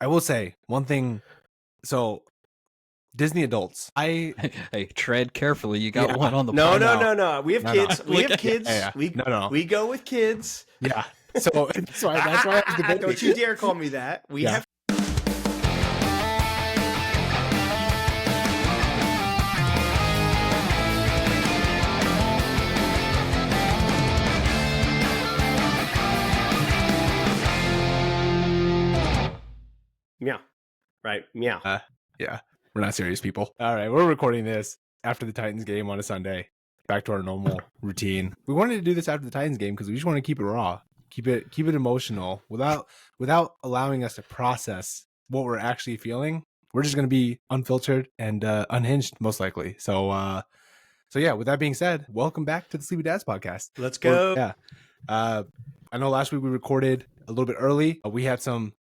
I will say one thing. So Disney adults, Hey, tread carefully. You got one on the No. We have kids. No. We have kids. Yeah. We go with kids. Yeah. So that's why I was debating. Don't you dare call me that. We have. Meow. Right. Meow. Yeah. We're not serious people. All right. We're recording this after the Titans game on a Sunday. Back to our normal routine. We wanted to do this after the Titans game because we just want to keep it raw, keep it emotional without allowing us to process what we're actually feeling. We're just going to be unfiltered and unhinged, most likely. So yeah. With that being said, welcome back to the Sleepy Dads podcast. Let's go. I know last week we recorded a little bit early. We had some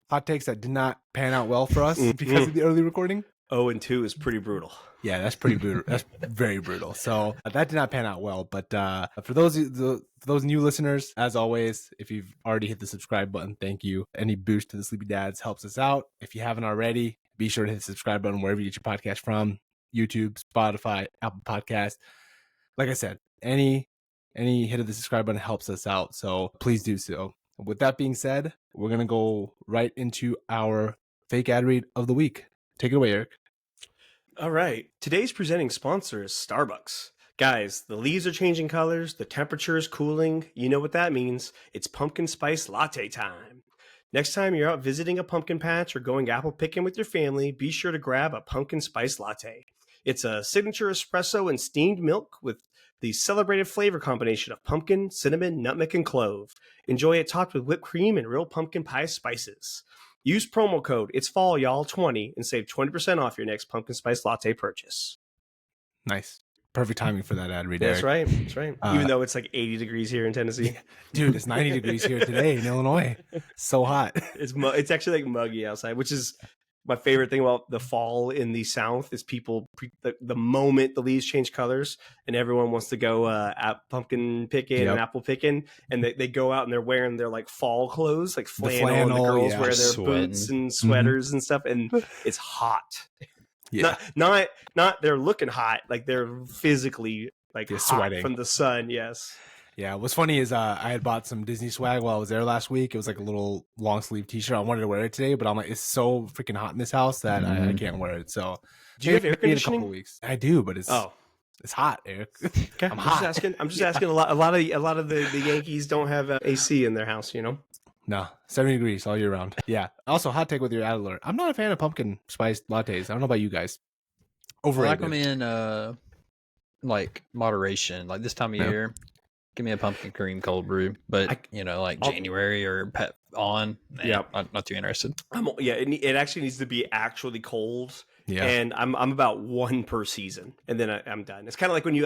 hot takes that did not pan out well for us because of the early recording. 0-2 is pretty brutal. Yeah, that's pretty brutal. That's very brutal. So that did not pan out well. But for those new listeners, as always, if you've already hit the subscribe button, thank you. Any boost to the Sleepy Dads helps us out. If you haven't already, be sure to hit the subscribe button wherever you get your podcast from. YouTube, Spotify, Apple Podcast. Like I said, any hit of the subscribe button helps us out. So please do so. With that being said, we're going to go right into our fake ad read of the week. Take it away, Eric. All right. Today's presenting sponsor is Starbucks. Guys, the leaves are changing colors. The temperature is cooling. You know what that means. It's pumpkin spice latte time. Next time you're out visiting a pumpkin patch or going apple picking with your family, be sure to grab a pumpkin spice latte. It's a signature espresso and steamed milk with the celebrated flavor combination of pumpkin, cinnamon, nutmeg, and clove. Enjoy it topped with whipped cream and real pumpkin pie spices. Use promo code It's Fall Y'all 20 and save 20% off your next pumpkin spice latte purchase. Nice. Perfect timing for that ad read, That's Eric. right. That's right. Even though it's like 80 degrees here in Tennessee. Dude, it's 90 degrees here today in Illinois. So hot. It's actually like muggy outside, which is my favorite thing about the fall in the South is people, the moment the leaves change colors and everyone wants to go at pumpkin picking and apple picking, and they go out and they're wearing their like fall clothes, like flannel and the girls wear their boots and sweaters and stuff, and it's hot. Yeah. Not they're looking hot, like they're physically like sweating from the sun. Yes. Yeah, what's funny is I had bought some Disney swag while I was there last week. It was like a little long sleeve t-shirt. I wanted to wear it today, but I'm like, it's so freaking hot in this house that I can't wear it. So do you have air conditioning? In a couple of weeks. I do, but it's hot, Eric. Okay. I'm just asking. A lot of the Yankees don't have AC in their house, you know. No, 70 degrees all year round. Yeah. Also, hot take with your ad alert. I'm not a fan of pumpkin spice lattes. I don't know about you guys. Overrated. I like them in like moderation, like this time of year. Give me a pumpkin cream cold brew, but January or not too interested. It actually needs to be actually cold. Yeah, and I'm about one per season, and then I'm done. It's kind of like when you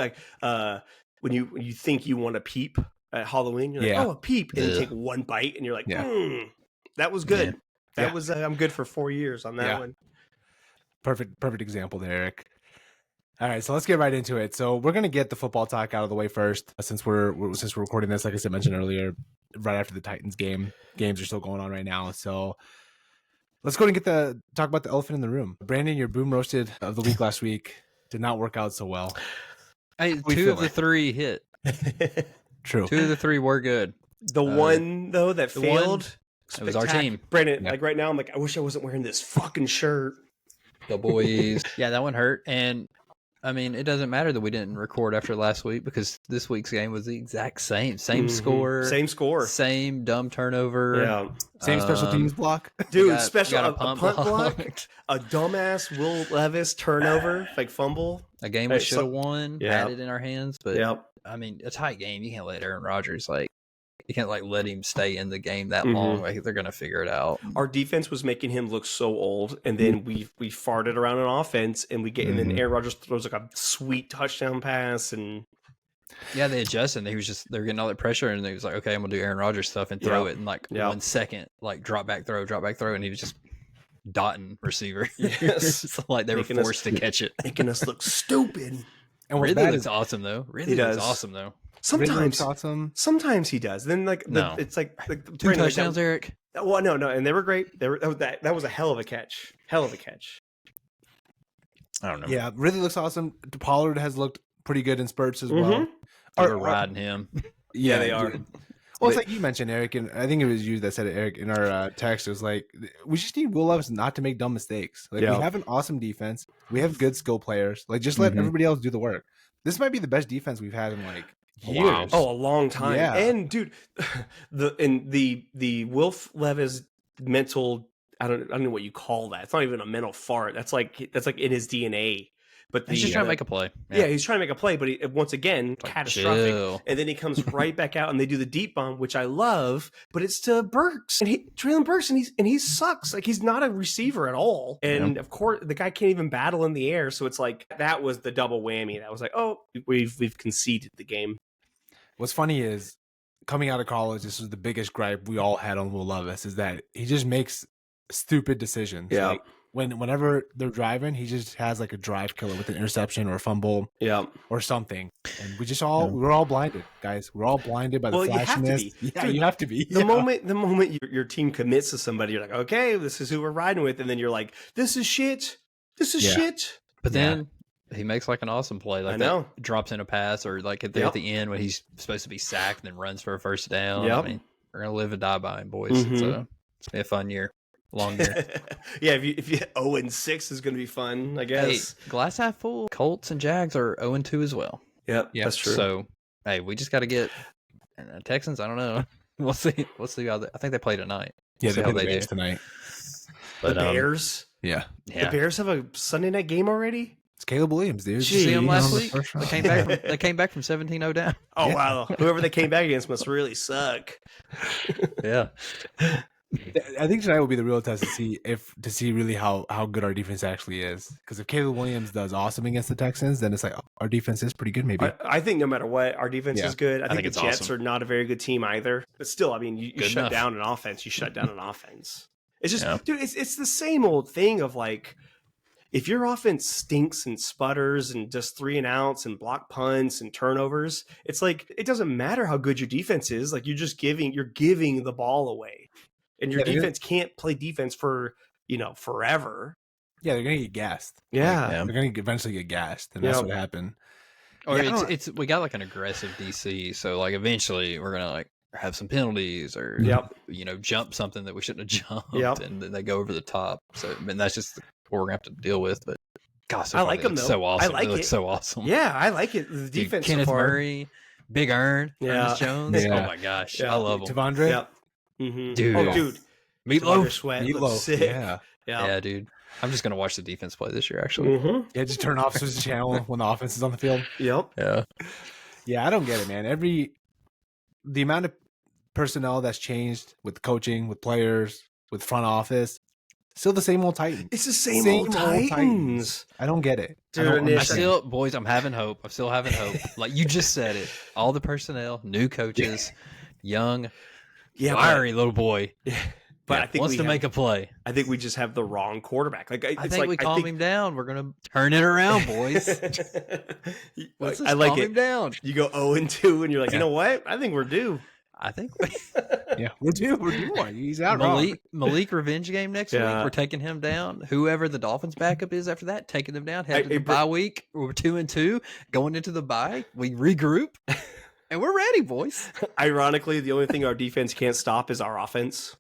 when you think you want a peep at Halloween, you're like, oh, a peep, and you take one bite, and you're like, that was good. Yeah. That was I'm good for 4 years on that one. Perfect example there, Eric. All right, so let's get right into it. So we're gonna get the football talk out of the way first, since we're recording this, like I said, mentioned earlier, right after the Titans game. Games are still going on right now, so let's go and talk about the elephant in the room. Brandon, your boom roasted of the week last week did not work out so well. Hey, two of the three hit. True. 2 of the 3 were good. The one though that failed, it was our team. Brandon, like right now, I'm like, I wish I wasn't wearing this fucking shirt. The boys. Yeah, that one hurt, and I mean, it doesn't matter that we didn't record after last week because this week's game was the exact same score, same dumb turnover, same special teams block, dude. A punt block, a dumbass Will Levis turnover, like fumble. A game we should have won, had it in our hands, but I mean, a tight game. You can't let Aaron Rodgers you can't let him stay in the game that long. Like they're gonna figure it out. Our defense was making him look so old, and then we farted around on offense, and and then Aaron Rodgers throws like a sweet touchdown pass, and they adjusted. And they're getting all that pressure, and they was like, okay, I'm gonna do Aaron Rodgers stuff and throw it in 1 second, like drop back throw, and he was just dotting receiver. Yes, it's like they were forced to catch it, making us look stupid. And Ridley looks awesome though. Ridley looks awesome though. Sometimes awesome. Sometimes he does. Then it's like 2 touchdowns, Eric. Well, no, and they were great. That was a hell of a catch. Hell of a catch. I don't know. Yeah, really looks awesome. Pollard has looked pretty good in spurts as well. They're riding him. Yeah, they are. Well, it's like you mentioned, Eric, and I think it was you that said it, Eric, in our text. It was like, we just need Will Levis not to make dumb mistakes. Like, we have an awesome defense. We have good skill players. Like, just let everybody else do the work. This might be the best defense we've had in, like, years. Wow. Oh, a long time. Yeah. And, dude, the Will Levis mental, I don't know what you call that. It's not even a mental fart. That's like in his DNA. But he's just trying to make a play. Yeah, he's trying to make a play, but once again, catastrophic. Chill. And then he comes right back out, and they do the deep bomb, which I love. But it's to Burks and Treylon Burks, and he sucks. Like, he's not a receiver at all. And of course, the guy can't even battle in the air. So it's like that was the double whammy. That was like, oh, we've conceded the game. What's funny is, coming out of college, this was the biggest gripe we all had on Will Levis, is that he just makes stupid decisions. Yeah. Like, whenever they're driving, he just has like a drive killer with an interception or a fumble, or something. And we're all blinded, guys. We're all blinded by the flashiness. You have to be. The moment your team commits to somebody, you're like, okay, this is who we're riding with, and then you're like, this is shit. This is shit. But then he makes like an awesome play, like that drops in a pass, or like at the end when he's supposed to be sacked and then runs for a first down. I mean, we're gonna live and die by him, boys. It's gonna be a fun year. Long year. Yeah, if you 0-6 is going to be fun, I guess. Hey, glass half full. Colts and Jags are 0-2 as well. Yep, that's true. So, hey, we just got to get Texans. I don't know. We'll see. I think they play tonight. Yeah, see how they do tonight. But the Bears. Yeah. The Bears have a Sunday night game already. It's Caleb Williams, dude. Did you see him last week? They came back from 17-0 down. Oh wow! Whoever they came back against must really suck. Yeah. I think tonight will be the real test to see really how good our defense actually is. Because if Caleb Williams does awesome against the Texans, then it's like our defense is pretty good. Maybe I think no matter what, our defense is good. I think the Jets are not a very good team either. But still, I mean, you shut down an offense. You shut down an offense. It's just, dude, it's the same old thing of like, if your offense stinks and sputters and does 3 and outs and block punts and turnovers, it's like it doesn't matter how good your defense is. Like you're giving the ball away. And your defense can't play defense for, forever. Yeah, they're going to get gassed. Yeah. They're going to eventually get gassed. And that's what happened. Or we got like an aggressive DC. So like eventually we're going to like have some penalties or, jump something that we shouldn't have jumped. And then they go over the top. So, that's just what we're going to have to deal with. But gosh, I like them though. So awesome. I like it. So awesome. Yeah, I like it. The defense. Kenneth so far. Murray, Big Ernst Jones. Oh my gosh. I love them. Tavondre. Yep. Mm-hmm. Dude. Meatloaf. Sweat. Meatloaf. Sick. Yeah, dude. I'm just gonna watch the defense play this year. Actually, Yeah, just turn off the channel when the offense is on the field. Yep. Yeah, I don't get it, man. The amount of personnel that's changed with coaching, with players, with front office, still the same old Titans. It's the same old Titans. I don't get it. Dude, I'm having hope. I'm still having hope. Like you just said it. All the personnel, new coaches, young. Fiery little boy. Yeah. But I think wants to make a play. I think we just have the wrong quarterback. Like I think we calm him down. We're gonna turn it around, boys. I like calm it. Him down. You go 0-2, and you're like, you know what? I think we're due. I think we're due. He's out. Malik revenge game next week. We're taking him down. Whoever the Dolphins backup is after that, taking them down. Headed to the bye week. We're 2-2. Going into the bye, we regroup. And we're ready, boys. Ironically, the only thing our defense can't stop is our offense.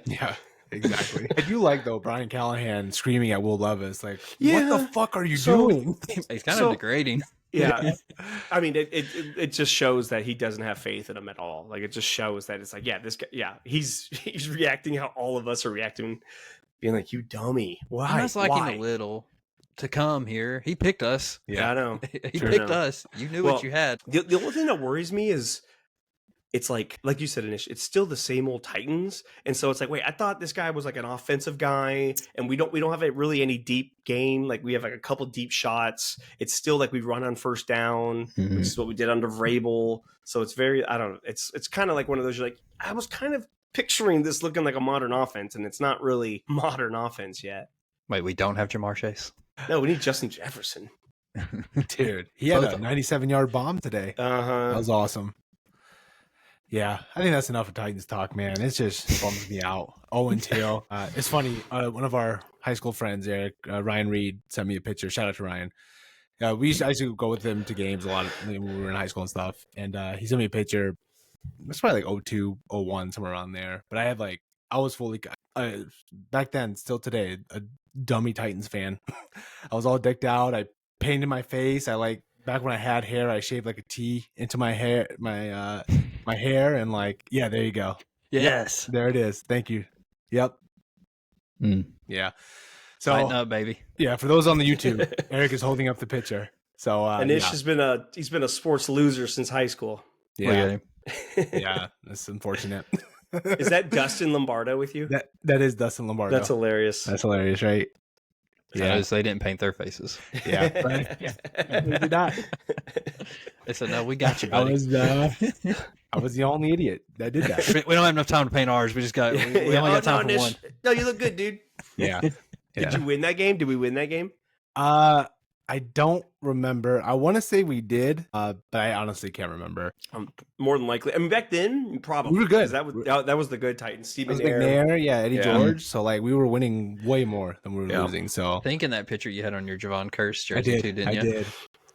Yeah, exactly. I do like, though, Brian Callahan screaming at Will Levis, like, what the fuck are you doing? He's kind of degrading. Yeah. I mean, it just shows that he doesn't have faith in him at all. Like, it just shows that it's like, this guy, he's reacting how all of us are reacting, being like, you dummy. Why? I'm just liking a little. To come here. He picked us. Yeah, I know. He picked us. You knew what you had. The only thing that worries me is it's like you said, Anish, it's still the same old Titans. And so it's like, wait, I thought this guy was like an offensive guy and we don't have really any deep game. Like we have like a couple deep shots. It's still like we run on first down, which is what we did under Vrabel. So it's very, I don't know. It's kind of like one of those, you're like, I was kind of picturing this looking like a modern offense and it's not really modern offense yet. Wait, we don't have Jamar Chase? No, we need Justin Jefferson. Dude, he had a 97-yard bomb today. That was awesome. Yeah, I think that's enough of Titans talk, man. It just bums me out. 0-2. It's funny. One of our high school friends, Eric, Ryan Reed, sent me a picture. Shout out to Ryan. I used to go with him to games a lot when we were in high school and stuff. And he sent me a picture. It's probably like 02, 01, somewhere around there. But I was fully, back then, still today, a dummy Titans fan. I was all decked out. I painted my face. Back when I had hair, I shaved like a T into my hair, my hair, and there you go. Yes. There it is. Thank you. Yep. Yeah. So, lighten up, baby. Yeah, for those on the YouTube, Eric is holding up the picture. So Anish has been a sports loser since high school. Yeah. Yeah, that's unfortunate. Is that Dustin Lombardo with you? That is Dustin Lombardo. That's hilarious. That's hilarious, right? Yeah, they didn't paint their faces. Yeah, they did not. They said, "No, we got you, buddy." I was the only idiot that did that. We don't have enough time to paint ours. We just got. We only got time for one. No, you look good, dude. Yeah. Did you win that game? Did we win that game? I don't remember. I want to say we did, but I honestly can't remember. More than likely. I mean, back then, probably. We were good. That was the good Titans. Steve McNair, Eddie George. So, we were winning way more than we were losing. So, I think in that picture you had on your Javon Curse jersey too, didn't you? I did.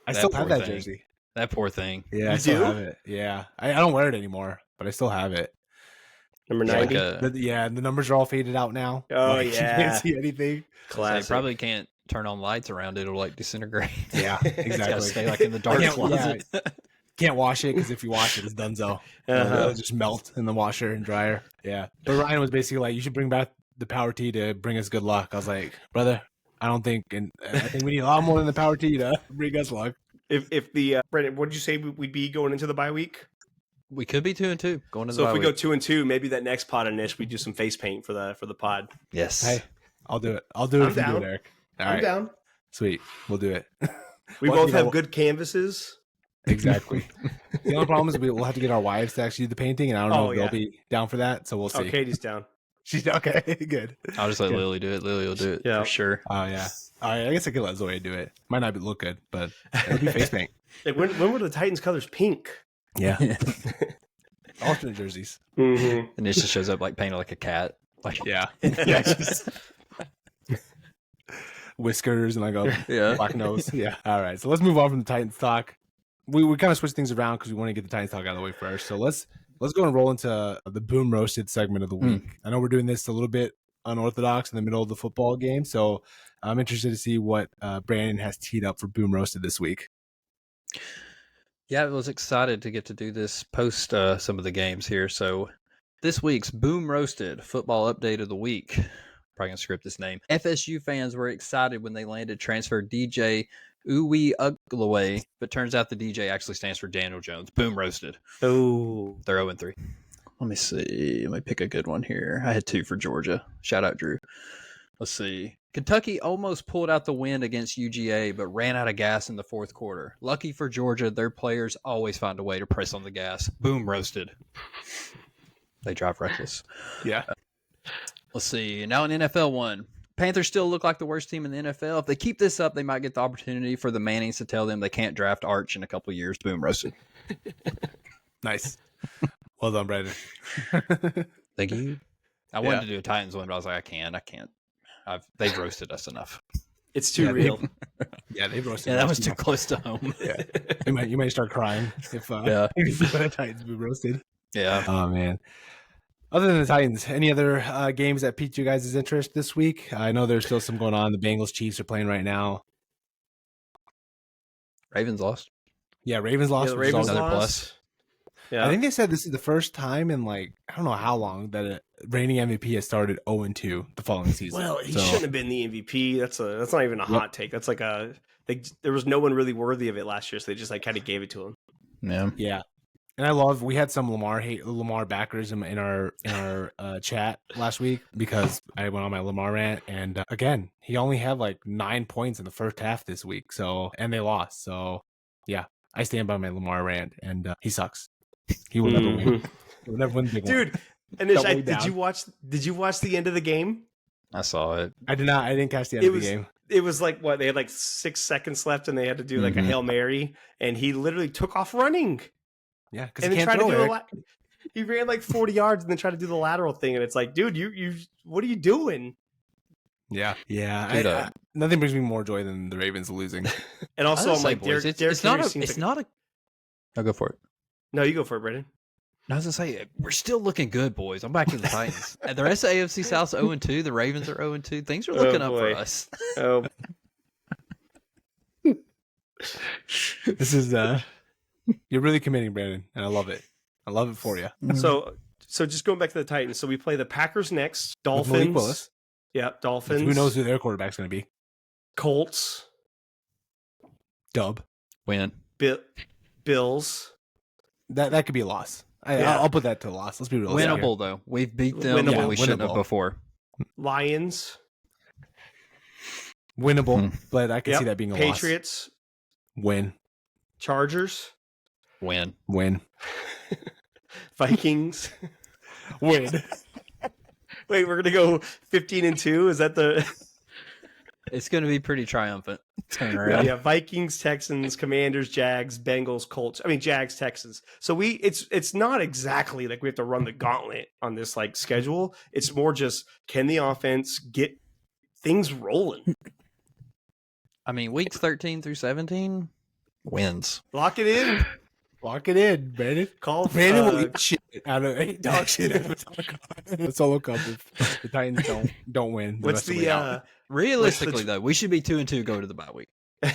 I still have that jersey. That poor thing. Yeah, I still have it. Yeah. I don't wear it anymore, but I still have it. Number 90? The numbers are all faded out now. Oh, You can't see anything. Classic. So you probably can't turn on lights around it. It'll disintegrate. Yeah, exactly. It's got to stay in the dark closet. Can't wash it because if you wash it, it's donezo. It'll just melt in the washer and dryer. Yeah. But Ryan was basically like, you should bring back the power tee to bring us good luck. I was like, brother, I think we need a lot more than the power tee to bring us luck. If the Brendan, what did you say we'd be going into the bye week? We could be 2-2 going into the bye week. So if we go 2-2, maybe that next pod in Nish, we do some face paint for the pod. Yes. Hey, I'll do it. I'll do it if you do it, Eric. I'm down. Sweet. We'll do it. We both have good canvases. Exactly. The only problem is we'll have to get our wives to actually do the painting, and I don't know if they'll be down for that, so we'll see. Oh, Katie's down. She's okay. Good. I'll just let Lily do it. Lily will do it for sure. Oh, yeah. I guess I could let Zoe do it. Might not look good, but it'll be face paint. When were the Titans colors pink? Yeah. Alternate jerseys. Mm-hmm. And it just shows up painted like a cat. Yeah. Whiskers and a black nose. Yeah. All right. So let's move on from the Titans talk. We kind of switch things around because we want to get the Titans talk out of the way first. So let's go and roll into the Boom Roasted segment of the week. I know we're doing this a little bit unorthodox in the middle of the football game, so I'm interested to see what Brandon has teed up for Boom Roasted this week. Yeah, I was excited to get to do this post some of the games here. So this week's Boom Roasted football update of the week. Probably going to script this name. FSU fans were excited when they landed transfer DJ Uwe Uglaway, but turns out the DJ actually stands for Daniel Jones. Boom Roasted. Oh. They're 0-3. Let me see. Let me pick a good one here. I had 2 for Georgia. Shout out, Drew. Let's see. Kentucky almost pulled out the win against UGA, but ran out of gas in the fourth quarter. Lucky for Georgia, their players always find a way to press on the gas. Boom Roasted. They drive reckless. Yeah. Let's see. Now in NFL 1. Panthers still look like the worst team in the NFL. If they keep this up, they might get the opportunity for the Mannings to tell them they can't draft Arch in a couple of years. Boom Roasted. Nice. Well done, Brandon. Thank you. I wanted to do a Titans one, but I was like, I can't. They've roasted us enough. It's too real. They've roasted. Yeah, that was too close to home. Yeah, you might start crying if the Titans be roasted. Yeah. Oh man. Other than the Titans, any other games that piqued you guys' interest this week? I know there's still some going on. The Bengals Chiefs are playing right now. Ravens lost. Yeah, Ravens lost. The Ravens another lost. plus. Yeah. I think they said this is the first time in I don't know how long that a reigning MVP has started 0-2 the following season. Well, he shouldn't have been the MVP. That's not even a hot take. That's there was no one really worthy of it last year, so they just kind of gave it to him. Yeah. Yeah. And we had some Lamar backers in our chat last week because I went on my Lamar rant, and again, he only had 9 points in the first half this week. And they lost. So yeah, I stand by my Lamar rant, and he sucks. He will never win. He will never win the big one. Dude, Anish, did you watch the end of the game? I saw it. I did not. I didn't catch the end of the game. it was like what they had like 6 seconds left, and they had to do like a Hail Mary, and he literally took off running. Yeah, and then tried to do he ran like 40 yards and then tried to do the lateral thing, and it's like, dude, you what are you doing? Yeah. Nothing brings me more joy than the Ravens losing. And also, I'm like, boys, it's not a. I'll go for it. No, you go for it, Brendan. I was gonna say we're still looking good, boys. I'm backing the Titans. And the rest of AFC South's 0-2. The Ravens are 0-2. Things are looking up for us. Oh, this is you're really committing, Brandon, and I love it. I love it for you. So just going back to the Titans. So we play the Packers next. Dolphins. Yeah, Dolphins. Who knows who their quarterback's going to be? Colts. Dub. Win. Bills. That could be a loss. I'll put that to a loss. Let's be real. Winnable, though. We've beat them when we shouldn't have before. Lions. Winnable, but I can see that being a loss. Patriots. Win. Chargers. Win. Vikings. Win. Wait, we're going to go 15-2? Is that the... It's going to be pretty triumphant. Turn around. Yeah, Vikings, Texans, Commanders, Jags, Bengals, Colts. I mean, Jags, Texans. So it's not exactly like we have to run the gauntlet on this like schedule. It's more just, can the offense get things rolling? I mean, weeks 13 through 17 wins. Lock it in. Lock it in, Brandon. Brandon will eat shit out of dog shit out of the solo cup if the Titans don't win. What's the realistically though? We should be 2-2 going to the bye week.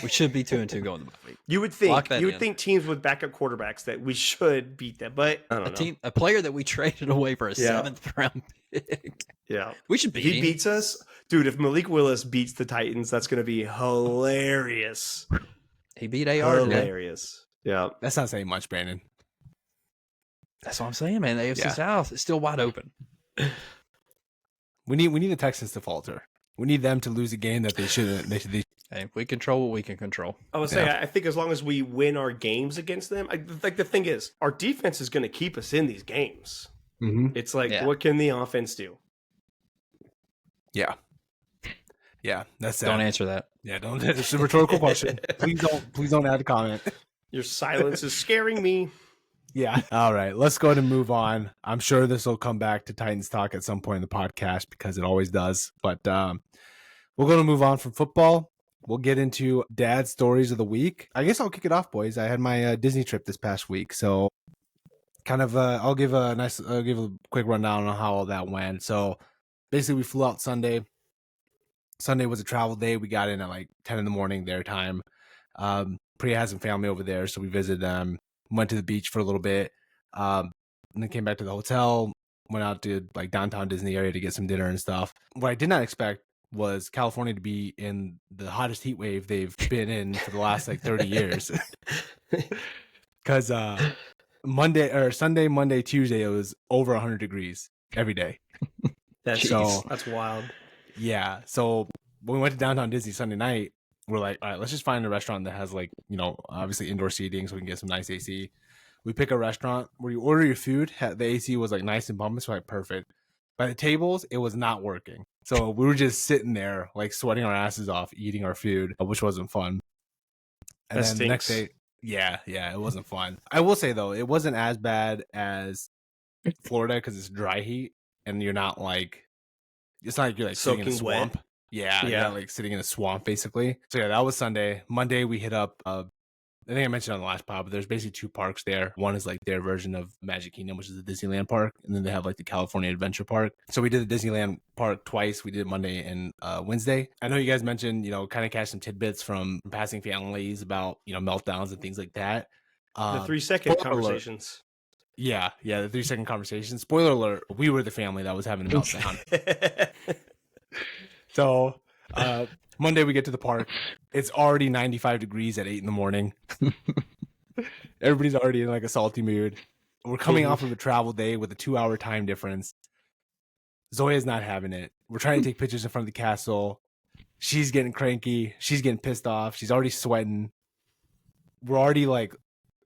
We should be 2-2 going to the bye week. You would think teams with backup quarterbacks that we should beat them, but I don't know. A player that we traded away for a 7th round pick. Yeah, we should beat him. He beats us, dude. If Malik Willis beats the Titans, that's going to be hilarious. He beat AR. Hilarious. Yeah, that's not saying much, Brandon. That's what I'm saying, man. The AFC South is still wide open. We need the Texans to falter. We need them to lose a game that they shouldn't. Hey, we control what we can control. I would say, I think as long as we win our games against them, like the thing is, our defense is going to keep us in these games. Mm-hmm. It's like, what can the offense do? Yeah. That's sad. Don't answer that. Yeah, don't. It's a rhetorical question. Please don't add a comment. Your silence is scaring me. Yeah. All right. Let's go ahead and move on. I'm sure this will come back to Titans talk at some point in the podcast because it always does. But we're going to move on from football. We'll get into Dad's stories of the week. I guess I'll kick it off, boys. I had my Disney trip this past week, so kind of I'll give a quick rundown on how all that went. So basically, we flew out Sunday. Sunday was a travel day. We got in at like 10 in the morning their time. Priya has some family over there, so we visited them. Went to the beach for a little bit, and then came back to the hotel. Went out to like downtown Disney area to get some dinner and stuff. What I did not expect was California to be in the hottest heat wave they've been in for the last like 30 years. Because Sunday, Monday, Tuesday, it was over 100 degrees every day. That's wild. Yeah. So when we went to downtown Disney Sunday night, we're like, all right, let's just find a restaurant that has like, obviously indoor seating so we can get some nice AC. We pick a restaurant where you order your food. The AC was like nice and bumping, so like perfect. By the tables, it was not working. So we were just sitting there like sweating our asses off, eating our food, which wasn't fun. And then the next day, it wasn't fun. I will say though, it wasn't as bad as Florida because it's dry heat and you're not like, it's not like you're like sitting in a swamp. Wet. Yeah, like sitting in a swamp basically. So yeah, that was Sunday. Monday we hit up. I think I mentioned on the last pod, but there's basically 2 parks there. One is like their version of Magic Kingdom, which is the Disneyland park, and then they have like the California Adventure Park. So we did the Disneyland park twice. We did Monday and Wednesday. I know you guys mentioned, kind of catch some tidbits from passing families about meltdowns and things like that. The 3-second conversations. Alert. Yeah, the 3-second conversations. Spoiler alert: we were the family that was having a meltdown. So Monday we get to the park. It's already 95 degrees at 8 in the morning. Everybody's already in like a salty mood. We're coming off of a travel day with a 2-hour time difference. Zoya's not having it. We're trying to take pictures in front of the castle. She's getting cranky. She's getting pissed off. She's already sweating. We're already like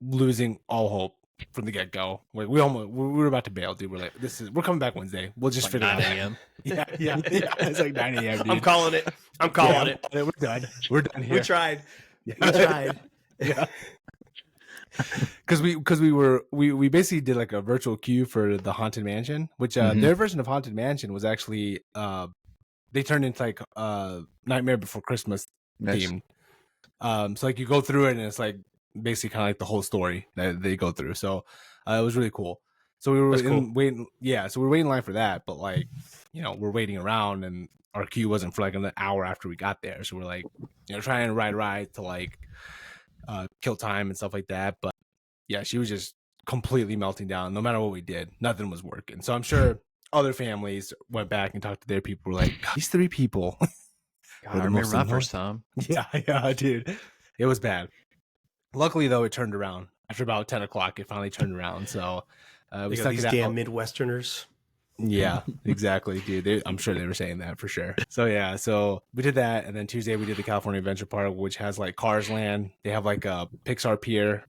losing all hope from the get go. Like we were about to bail, dude. We're like, we're coming back Wednesday. We'll just figure it out. 9 a.m. Yeah. It's like 9 a.m. Dude. I'm calling it. I'm calling it. We're done. We're done here. We tried. Yeah. We tried. Yeah. Because we basically did like a virtual queue for the Haunted Mansion, which their version of Haunted Mansion was actually they turned into like Nightmare Before Christmas themed. So like you go through it and it's like basically kind of like the whole story that they go through. So it was really cool. So we were waiting. Yeah, so we were waiting in line for that, but like we're waiting around and our queue wasn't for like an hour after we got there. So we're like trying to ride to like kill time and stuff like that. But yeah, she was just completely melting down. No matter what we did, nothing was working. So I'm sure other families went back and talked to their people. Were like, these 3 people. God, I remember my first time. Yeah, dude. It was bad. Luckily, though, it turned around. After about 10 o'clock, it finally turned around. So we stuck these damn Midwesterners. Yeah, exactly, dude. I'm sure they were saying that for sure. So yeah, so we did that, and then Tuesday we did the California Adventure Park, which has like Cars Land. They have like a Pixar Pier,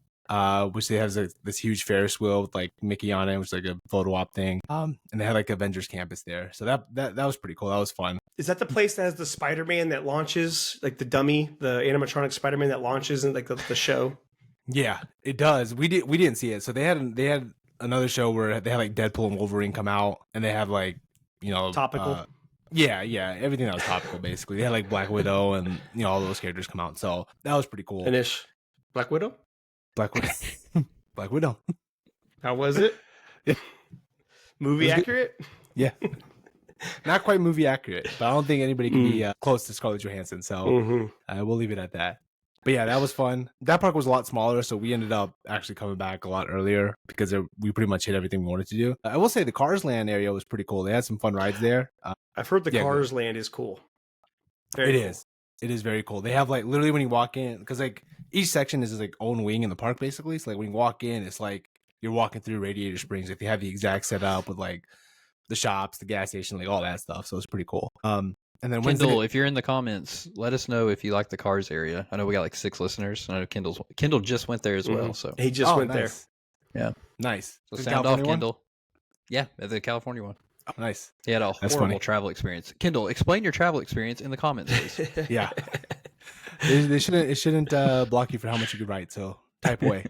which they have this huge Ferris wheel with like Mickey on it, which is like a photo op thing. And they had like Avengers Campus there, so that was pretty cool. That was fun. Is that the place that has the Spider-Man that launches, like the dummy, the animatronic Spider-Man that launches in like the show? Yeah, it does. We didn't see it, so they had another show where they had like Deadpool and Wolverine come out, and they have like topical. Yeah, everything that was topical basically. They had like Black Widow and all those characters come out, so that was pretty cool. Anish, Black Widow. Black Widow. How was it? Yeah. Movie accurate? Yeah. Not quite movie accurate, but I don't think anybody can be close to Scarlett Johansson, so we'll leave it at that. But yeah, that was fun. That park was a lot smaller, so we ended up actually coming back a lot earlier because we pretty much hit everything we wanted to do. I will say the Cars Land area was pretty cool. They had some fun rides there. I've heard the Cars Land is cool. It is very cool. They have like literally when you walk in, because like each section is like own wing in the park basically. So like when you walk in, it's like you're walking through Radiator Springs. Like they have the exact setup with like the shops, the gas station, like all that stuff. So it's pretty cool. And then Kendall, if you're in the comments, let us know if you like the Cars area. I know we got like 6 listeners. I know Kendall just went there as well. So he just went nice. there. Yeah, nice. So sound off, Kendall. Yeah, the California one. Oh, nice. He had a horrible travel experience. Kendall, explain your travel experience in the comments, please. Yeah, it shouldn't block you for how much you could write. So type away.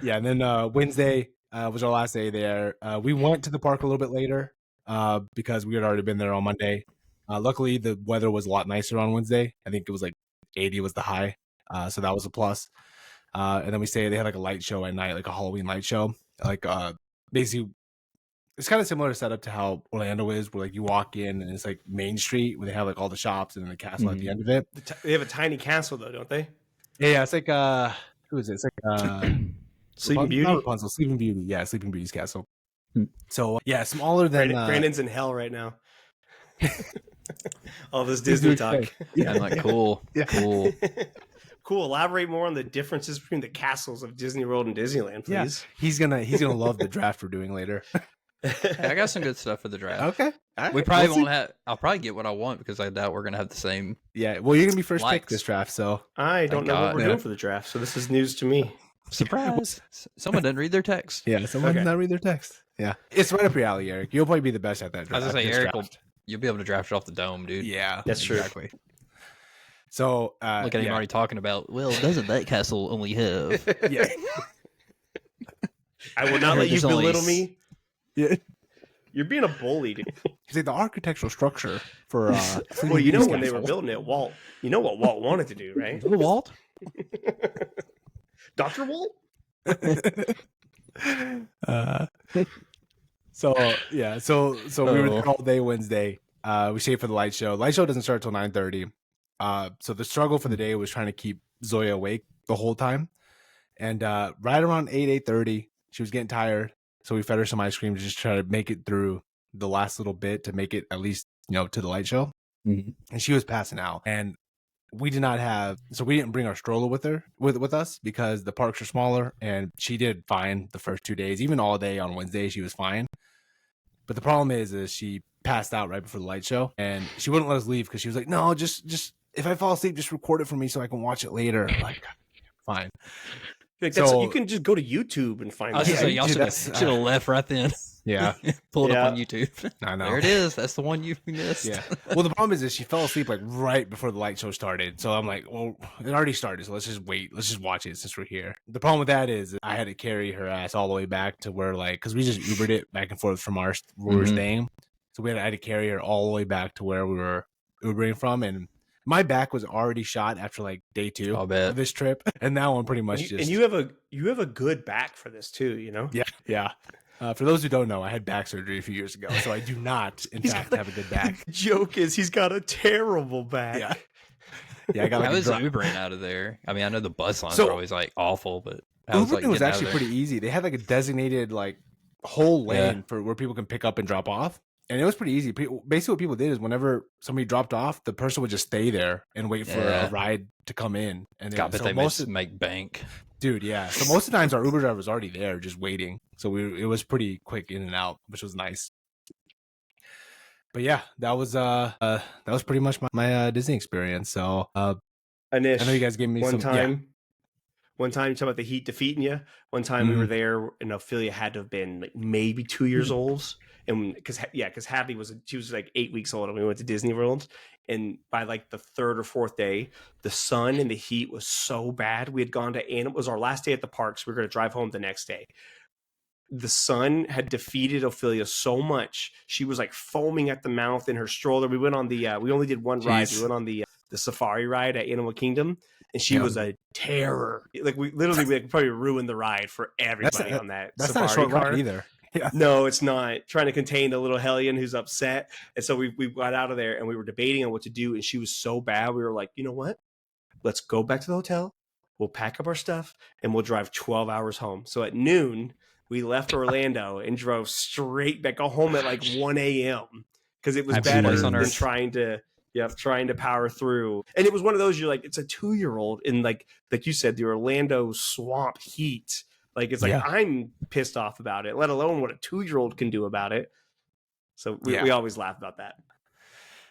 Yeah, and then Wednesday was our last day there. We went to the park a little bit later because we had already been there on Monday. Luckily, the weather was a lot nicer on Wednesday. I think it was like 80 was the high, so that was a plus. And then they had like a light show at night, like a Halloween light show. Like basically, it's kind of similar to setup to how Orlando is, where like you walk in and it's like Main Street, where they have like all the shops and then the castle at the end of it. They have a tiny castle though, don't they? Yeah, it's like who is it? It's like Sleeping Beauty. Not Rapunzel, Sleeping Beauty. Yeah, Sleeping Beauty's castle. So yeah, smaller than Brandon's in hell right now. All this Disney talk. Yeah, I'm like cool. Yeah. Cool. Elaborate more on the differences between the castles of Disney World and Disneyland, please. Yeah. He's gonna love the draft we're doing later. Hey, I got some good stuff for the draft. Okay. We probably won't have. I'll probably get what I want because I doubt we're gonna have the same. Yeah. Well, you're gonna be first pick this draft, so I don't know what we're doing for the draft. So this is news to me. Surprise! Someone didn't read their text. Yeah, someone did not read their text. Yeah, it's right up your alley, Eric. You'll probably be the best at that draft. I was gonna say, Eric, you'll be able to draft it off the dome, dude. Yeah, that's true. Exactly. So look at him already talking about. Well, doesn't that castle only have? Yeah. I will not let you belittle me. Yeah. You're being a bully, dude. He's like the architectural structure for. Well, you know when they were building it, Walt. You know what Walt wanted to do, right? Walt. Dr. Walt? So we were there all day Wednesday. We stayed for the light show. Light show doesn't start till 9:30. So the struggle for the day was trying to keep Zoya awake the whole time. And right around 8:30, she was getting tired. So we fed her some ice cream to just try to make it through the last little bit to make it at least, to the light show. Mm-hmm. And she was passing out. And we didn't bring our stroller with us because the parks are smaller, and she did fine the first 2 days. Even all day on Wednesday, she was fine. But the problem is she passed out right before the light show, and she wouldn't let us leave because she was like, no, just if I fall asleep, just record it for me so I can watch it later. I'm like, fine. Like you can just go to YouTube and find it. Y'all should have left right then. Yeah. Pull it up on YouTube. I know. There it is. That's the one you missed. Yeah. Well, the problem is she fell asleep like right before the light show started. So I'm like, well, it already started. So let's just wait. Let's just watch it since we're here. The problem with that is I had to carry her ass all the way back to where because we just Ubered it back and forth from where we were staying. So I had to carry her all the way back to where we were Ubering from. And my back was already shot after like day 2 of this trip. And that one pretty much and you have a good back for this too, you know? Yeah. Yeah. For those who don't know, I had back surgery a few years ago, so I do not, in fact, have a good back. The joke is he's got a terrible back. Yeah, yeah. I got. I was Ubering out of there. I mean, I know the bus lines are always like awful, but Ubering was actually pretty easy. They had like a designated like whole lane for where people can pick up and drop off, and it was pretty easy. Basically, what people did is whenever somebody dropped off, the person would just stay there and wait for a ride to come in. And then, they make bank. Dude, yeah. So most of the times our Uber driver was already there, just waiting. So it was pretty quick in and out, which was nice. But yeah, that was pretty much my Disney experience. So Anish, I know you guys gave me one time you talk about the heat defeating you. One time we were there, and Ophelia had to have been like maybe 2 years old, and because Happy she was like 8 weeks old, and we went to Disney World. And by like the third or fourth day, the sun and the heat was so bad. We had gone to, and it was our last day at the parks. We were going to drive home the next day. The sun had defeated Ophelia so much. She was like foaming at the mouth in her stroller. We went on we only did one ride. We went on the safari ride at Animal Kingdom, and she was a terror. Like we probably ruined the ride for everybody on that. That's safari not a short car ride either. Yeah. No, it's not. Trying to contain the little hellion who's upset. And so we got out of there and we were debating on what to do. And she was so bad. We were like, you know what? Let's go back to the hotel. We'll pack up our stuff and we'll drive 12 hours home. So at noon, we left Orlando and drove straight back home at like 1 a.m. because it was better than trying to power through. And it was one of those, you're like, it's a 2-year-old in like you said, the Orlando swamp heat. Like, it's like, I'm pissed off about it, let alone what a 2-year-old can do about it. So we always laugh about that.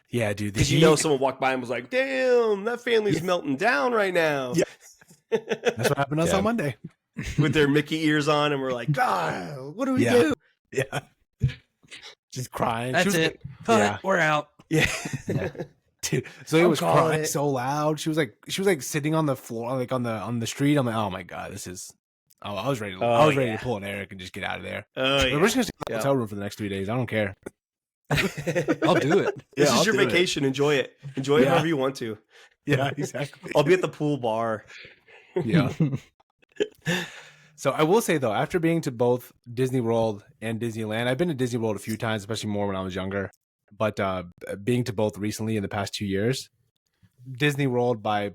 Yeah, dude. Because someone walked by and was like, damn, that family's melting down right now. Yeah. That's what happened to us on Monday. With their Mickey ears on, and we're like, God, what do we do? Yeah. Just crying. That's it. We're out. Yeah. Dude, so it was crying so loud. She was like sitting on the floor, like on the street. I'm like, oh my God, this is... Oh, I was ready to pull an Eric and just get out of there. We're just gonna stay in the hotel room for the next 3 days. I don't care. I'll do it. This is your vacation. Enjoy it. Enjoy it however you want to. Yeah, exactly. I'll be at the pool bar. Yeah. So I will say though, after being to both Disney World and Disneyland, I've been to Disney World a few times, especially more when I was younger. But being to both recently in the past 2 years, Disney World by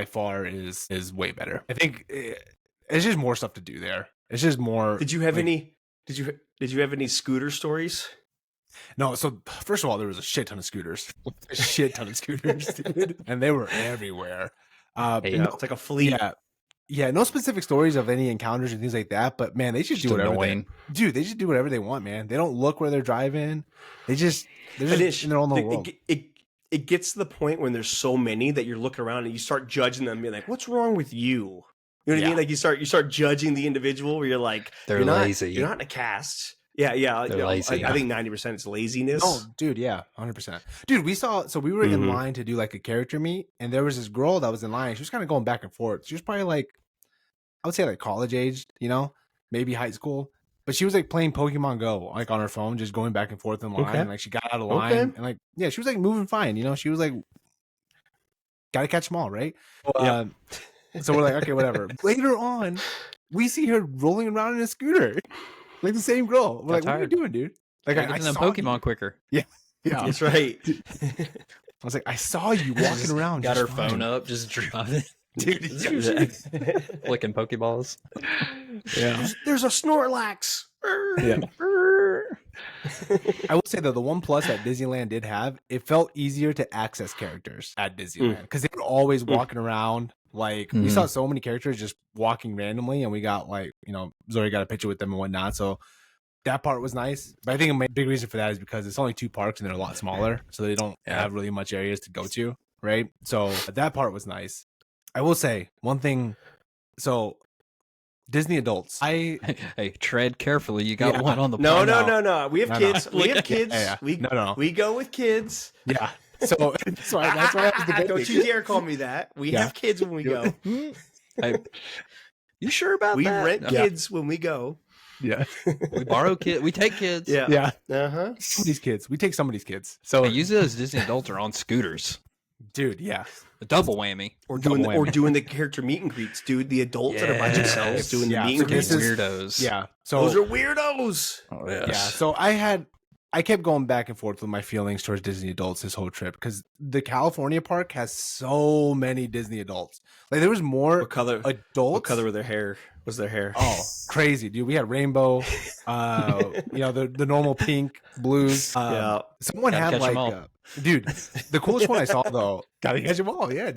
far is way better. I think. It's just more stuff to do there. It's just more. Did you have any? Did you have any scooter stories? No. So first of all, there was a shit ton of scooters, dude, and they were everywhere. It's like a fleet. Yeah. No specific stories of any encounters and things like that. But man, they just do whatever they just do whatever they want, man. They don't look where they're driving. They're just in their own little world. It gets to the point when there's so many that you're looking around and you start judging them. You're like, what's wrong with you? You know what I mean? Like you start judging the individual where you're like, they're lazy. You're not in a cast. Yeah. They're lazy. I think 90% is laziness. Oh, dude, yeah, 100%. Dude, we were in line to do like a character meet, and there was this girl that was in line. She was kind of going back and forth. She was probably like, I would say like college aged, maybe high school. But she was like playing Pokemon Go, like on her phone, just going back and forth in line. Okay. And like she got out of line, and like she was like moving fine. She was like, gotta catch them all, right? So we're like, okay, whatever. Later on, we see her rolling around in a scooter, like the same girl. We're like, what are you doing, dude? Like, I saw Pokemon quicker. Yeah, that's right. I was like, I saw you walking around. Got her phone up, just driving. Dude, flicking Pokeballs. Yeah. There's a Snorlax. Yeah. I will say though, the one plus that Disneyland did have, it felt easier to access characters at Disneyland because they were always walking around. Like we saw so many characters just walking randomly, and we got like, Zoe got a picture with them and whatnot. So that part was nice. But I think a big reason for that is because it's only 2 parks and they're a lot smaller, so they don't have really much areas to go to, right? So that part was nice. I will say one thing. So Disney adults. Hey, tread carefully. You got one on the No. We have kids. We have kids. Yeah. We go with kids. Yeah. So that's why I was debating. Don't you dare call me that. We have kids when we go. Hey, you sure about that? We rent kids when we go. Yeah. We borrow kids. We take kids. Yeah. Uh-huh. Somebody's kids. We take somebody's kids. So usually those Disney adults are on scooters. Dude, yeah. A double whammy. Or doing the character meet and greets, dude. The adults that are by themselves doing the meet and greets. Weirdos. Yeah. So those are weirdos. Oh, yes. Yeah. So I kept going back and forth with my feelings towards Disney adults this whole trip because the California park has so many Disney adults. Like there was more adults. What color was their hair? Oh, crazy, dude. We had rainbow, the normal pink, blues. Someone had like, dude, the coolest one I saw though, gotta catch them all. Yeah.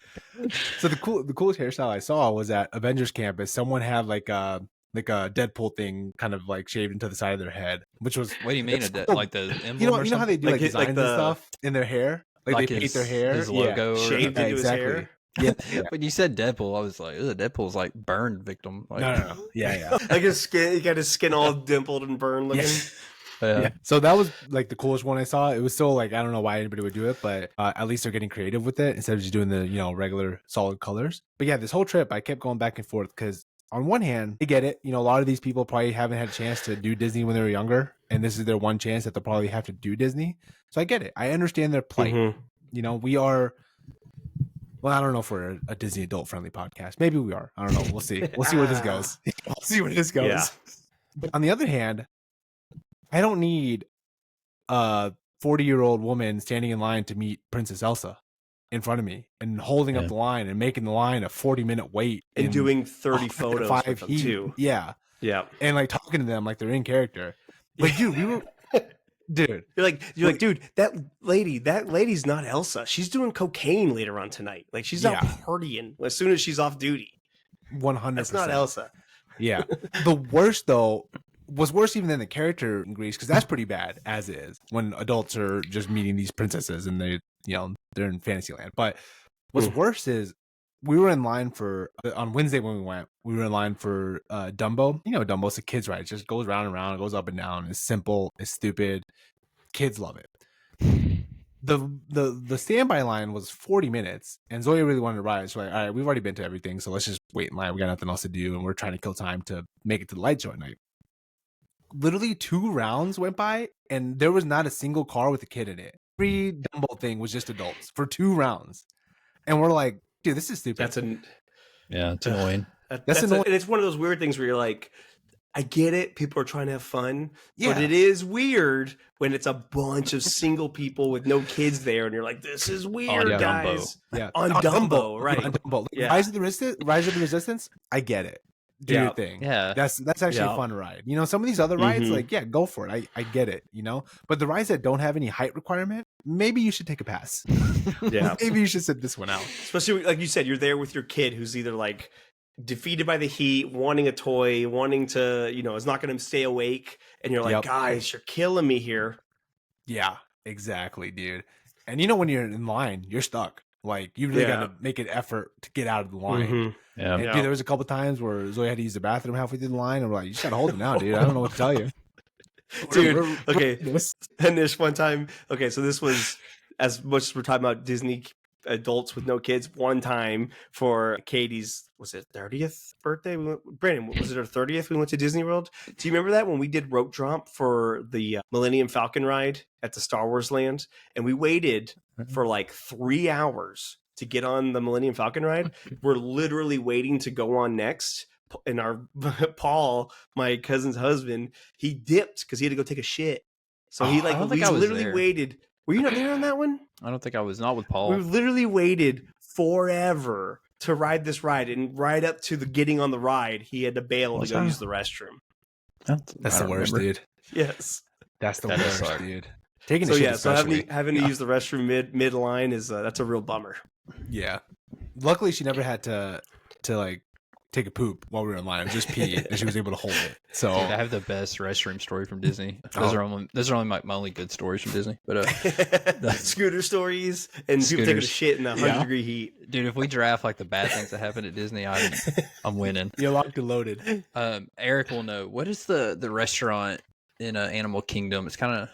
So the coolest hairstyle I saw was at Avengers Campus. Someone had like a Deadpool thing kind of like shaved into the side of their head, which was what do you mean like the emblem you know how they do like designs and stuff in their hair, like they paint their hair, his logo shaved into his hair. Yeah. When you said Deadpool, I was like, Deadpool's like burned victim. Like, no. Yeah. Like his skin, he got his skin all dimpled and burned looking. Yeah. So that was like the coolest one I saw. It was still like, I don't know why anybody would do it, but at least they're getting creative with it instead of just doing the, regular solid colors. But yeah, this whole trip, I kept going back and forth because on one hand, I get it. A lot of these people probably haven't had a chance to do Disney when they were younger. And this is their one chance that they'll probably have to do Disney. So I get it. I understand their plight. Mm-hmm. We are... Well, I don't know if we're a Disney adult-friendly podcast. Maybe we are. I don't know. We'll see. We'll see where this goes. We'll see where this goes. Yeah. But on the other hand, I don't need a 40-year-old woman standing in line to meet Princess Elsa in front of me and holding up the line and making the line a 40-minute wait. And doing 30 photos with them too. Yeah. Yeah. And like talking to them like they're in character. Like, dude, we were... Dude, you're like, dude, that lady's not Elsa. She's doing cocaine later on tonight. Like she's out partying as soon as she's off duty. 100%. That's not Elsa. Yeah. The worst though was worse even than the character in Greece because that's pretty bad as is when adults are just meeting these princesses and they're in Fantasyland. But what's worse is we were in line on Wednesday when we went. We were in line for Dumbo. Dumbo's a kids ride. It just goes round and round. It goes up and down. It's simple. It's stupid. Kids love it. The standby line was 40 minutes, and Zoya really wanted to ride. So like, all right, we've already been to everything, so let's just wait in line. We got nothing else to do, and we're trying to kill time to make it to the light show at night. Literally 2 rounds went by, and there was not a single car with a kid in it. Every Dumbo thing was just adults for 2 rounds, and we're like, dude, this is stupid. It's annoying. That's annoying. And it's one of those weird things where you're like, I get it. People are trying to have fun, but it is weird when it's a bunch of single people with no kids there, and you're like, "This is weird, guys." Dumbo. Yeah, on Dumbo, right? On Dumbo. Rise of the Resistance. I get it. Do your thing. Yeah, that's actually a fun ride. Some of these other rides, go for it. I get it. But the rides that don't have any height requirement, maybe you should take a pass. Yeah, maybe you should sit this one out. Especially like you said, you're there with your kid who's either like defeated by the heat, wanting a toy, wanting to, is not going to stay awake. And you're like, guys, you're killing me here. Yeah, exactly, dude. And when you're in line, you're stuck. Like you really got to make an effort to get out of the line. Yeah. And, dude, there was a couple times where Zoe had to use the bathroom halfway through the line. And we're like, you just got to hold it now, dude. I don't know what to tell you. Dude, okay. And this one time, okay, so this was, as much as we're talking about Disney adults with no kids, one time for Katie's, was it 30th birthday? Brandon, was it her 30th? We went to Disney World. Do you remember that when we did rope drop for the Millennium Falcon ride at the Star Wars land? And we waited for like 3 hours to get on the Millennium Falcon ride. We're literally waiting to go on next. And our Paul, my cousin's husband, he dipped because he had to go take a shit. So he literally waited. Were you not there on that one? I don't think I was. Not with Paul. We literally waited forever to ride this ride, and right up to the getting on the ride, he had to bail to go use the restroom. That's the worst, dude. Yes, that's the worst, dude. Taking having to use the restroom mid line is that's a real bummer. Yeah. Luckily, she never had to like take a poop while we were in line. It was just pee, and she was able to hold it. So dude, I have the best restroom story from Disney. Those are only my only good stories from Disney. But scooter stories and people taking a shit in the 100-degree heat. Dude, if we draft like the bad things that happen at Disney, I'm winning. You're locked and loaded. Eric will know. What is the restaurant in Animal Kingdom? It's kind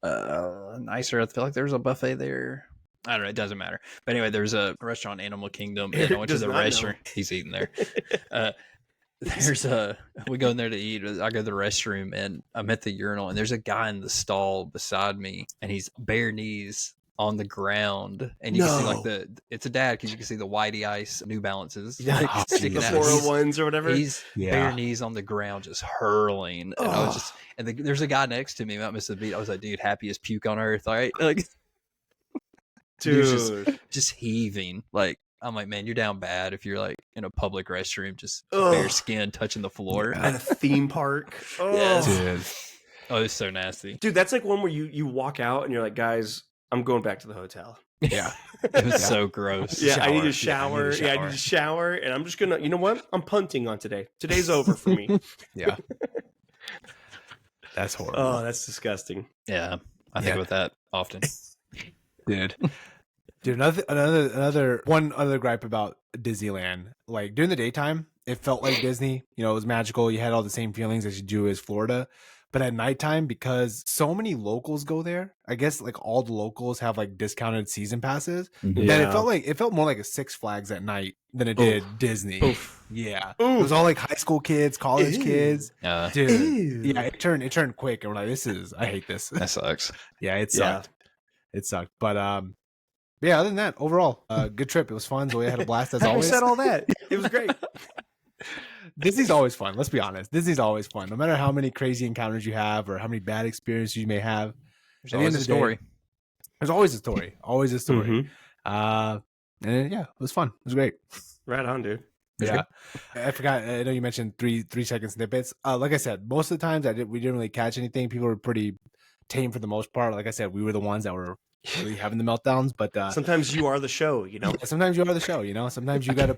of nicer. I feel like there's a buffet there. I don't know. It doesn't matter. But anyway, there's a restaurant in Animal Kingdom, and I went to the restaurant. He's eating there. We go in there to eat. I go to the restroom, and I'm at the urinal, and there's a guy in the stall beside me, and he's bare knees on the ground, and you can see like it's a dad because you can see the whitey ice New Balances sticking out. The 401s or whatever. He's bare knees on the ground, just hurling. And I was just, and there's a guy next to me about missing the beat. I was like, dude, happiest puke on earth, all right? Like, dude, just heaving. Like, I'm like, man, you're down bad if you're like in a public restroom, just bare skin touching the floor at a theme park. Dude. Oh, it's so nasty, dude. That's like one where you walk out and you're like, guys, I'm going back to the hotel. Yeah, it was so gross. Yeah, I need a shower. I need to shower, and I'm just gonna. You know what? I'm punting on today. Today's over for me. Yeah, that's horrible. Oh, that's disgusting. Yeah, I think about that often. Dude, another gripe about Disneyland. Like during the daytime, it felt like Disney. You know, it was magical. You had all the same feelings as you do as Florida. But at nighttime, because so many locals go there, I guess like all the locals have like discounted season passes. That it felt more like a Six Flags at night than it did Disney. Oof. Yeah, it was all like high school kids, college kids. Dude, yeah, it turned quick, and we're like, I hate this. That sucks. Yeah, it sucked. It sucked. But yeah, other than that, overall, good trip. It was fun. Zoe had a blast as always. I said all that. It was great. Disney's always fun. Let's be honest. Disney's always fun. No matter how many crazy encounters you have or how many bad experiences you may have, there's always a story. There's always a story. Always a story. Mm-hmm. And yeah, it was fun. It was great. Right on, dude. Yeah. I forgot. I know you mentioned 3-second snippets. Like I said, most of the times we didn't really catch anything. People were pretty tame for the most part. Like I said, we were the ones that were really having the meltdowns, but sometimes you are the show, you know. Sometimes you are the show, you know. Sometimes you gotta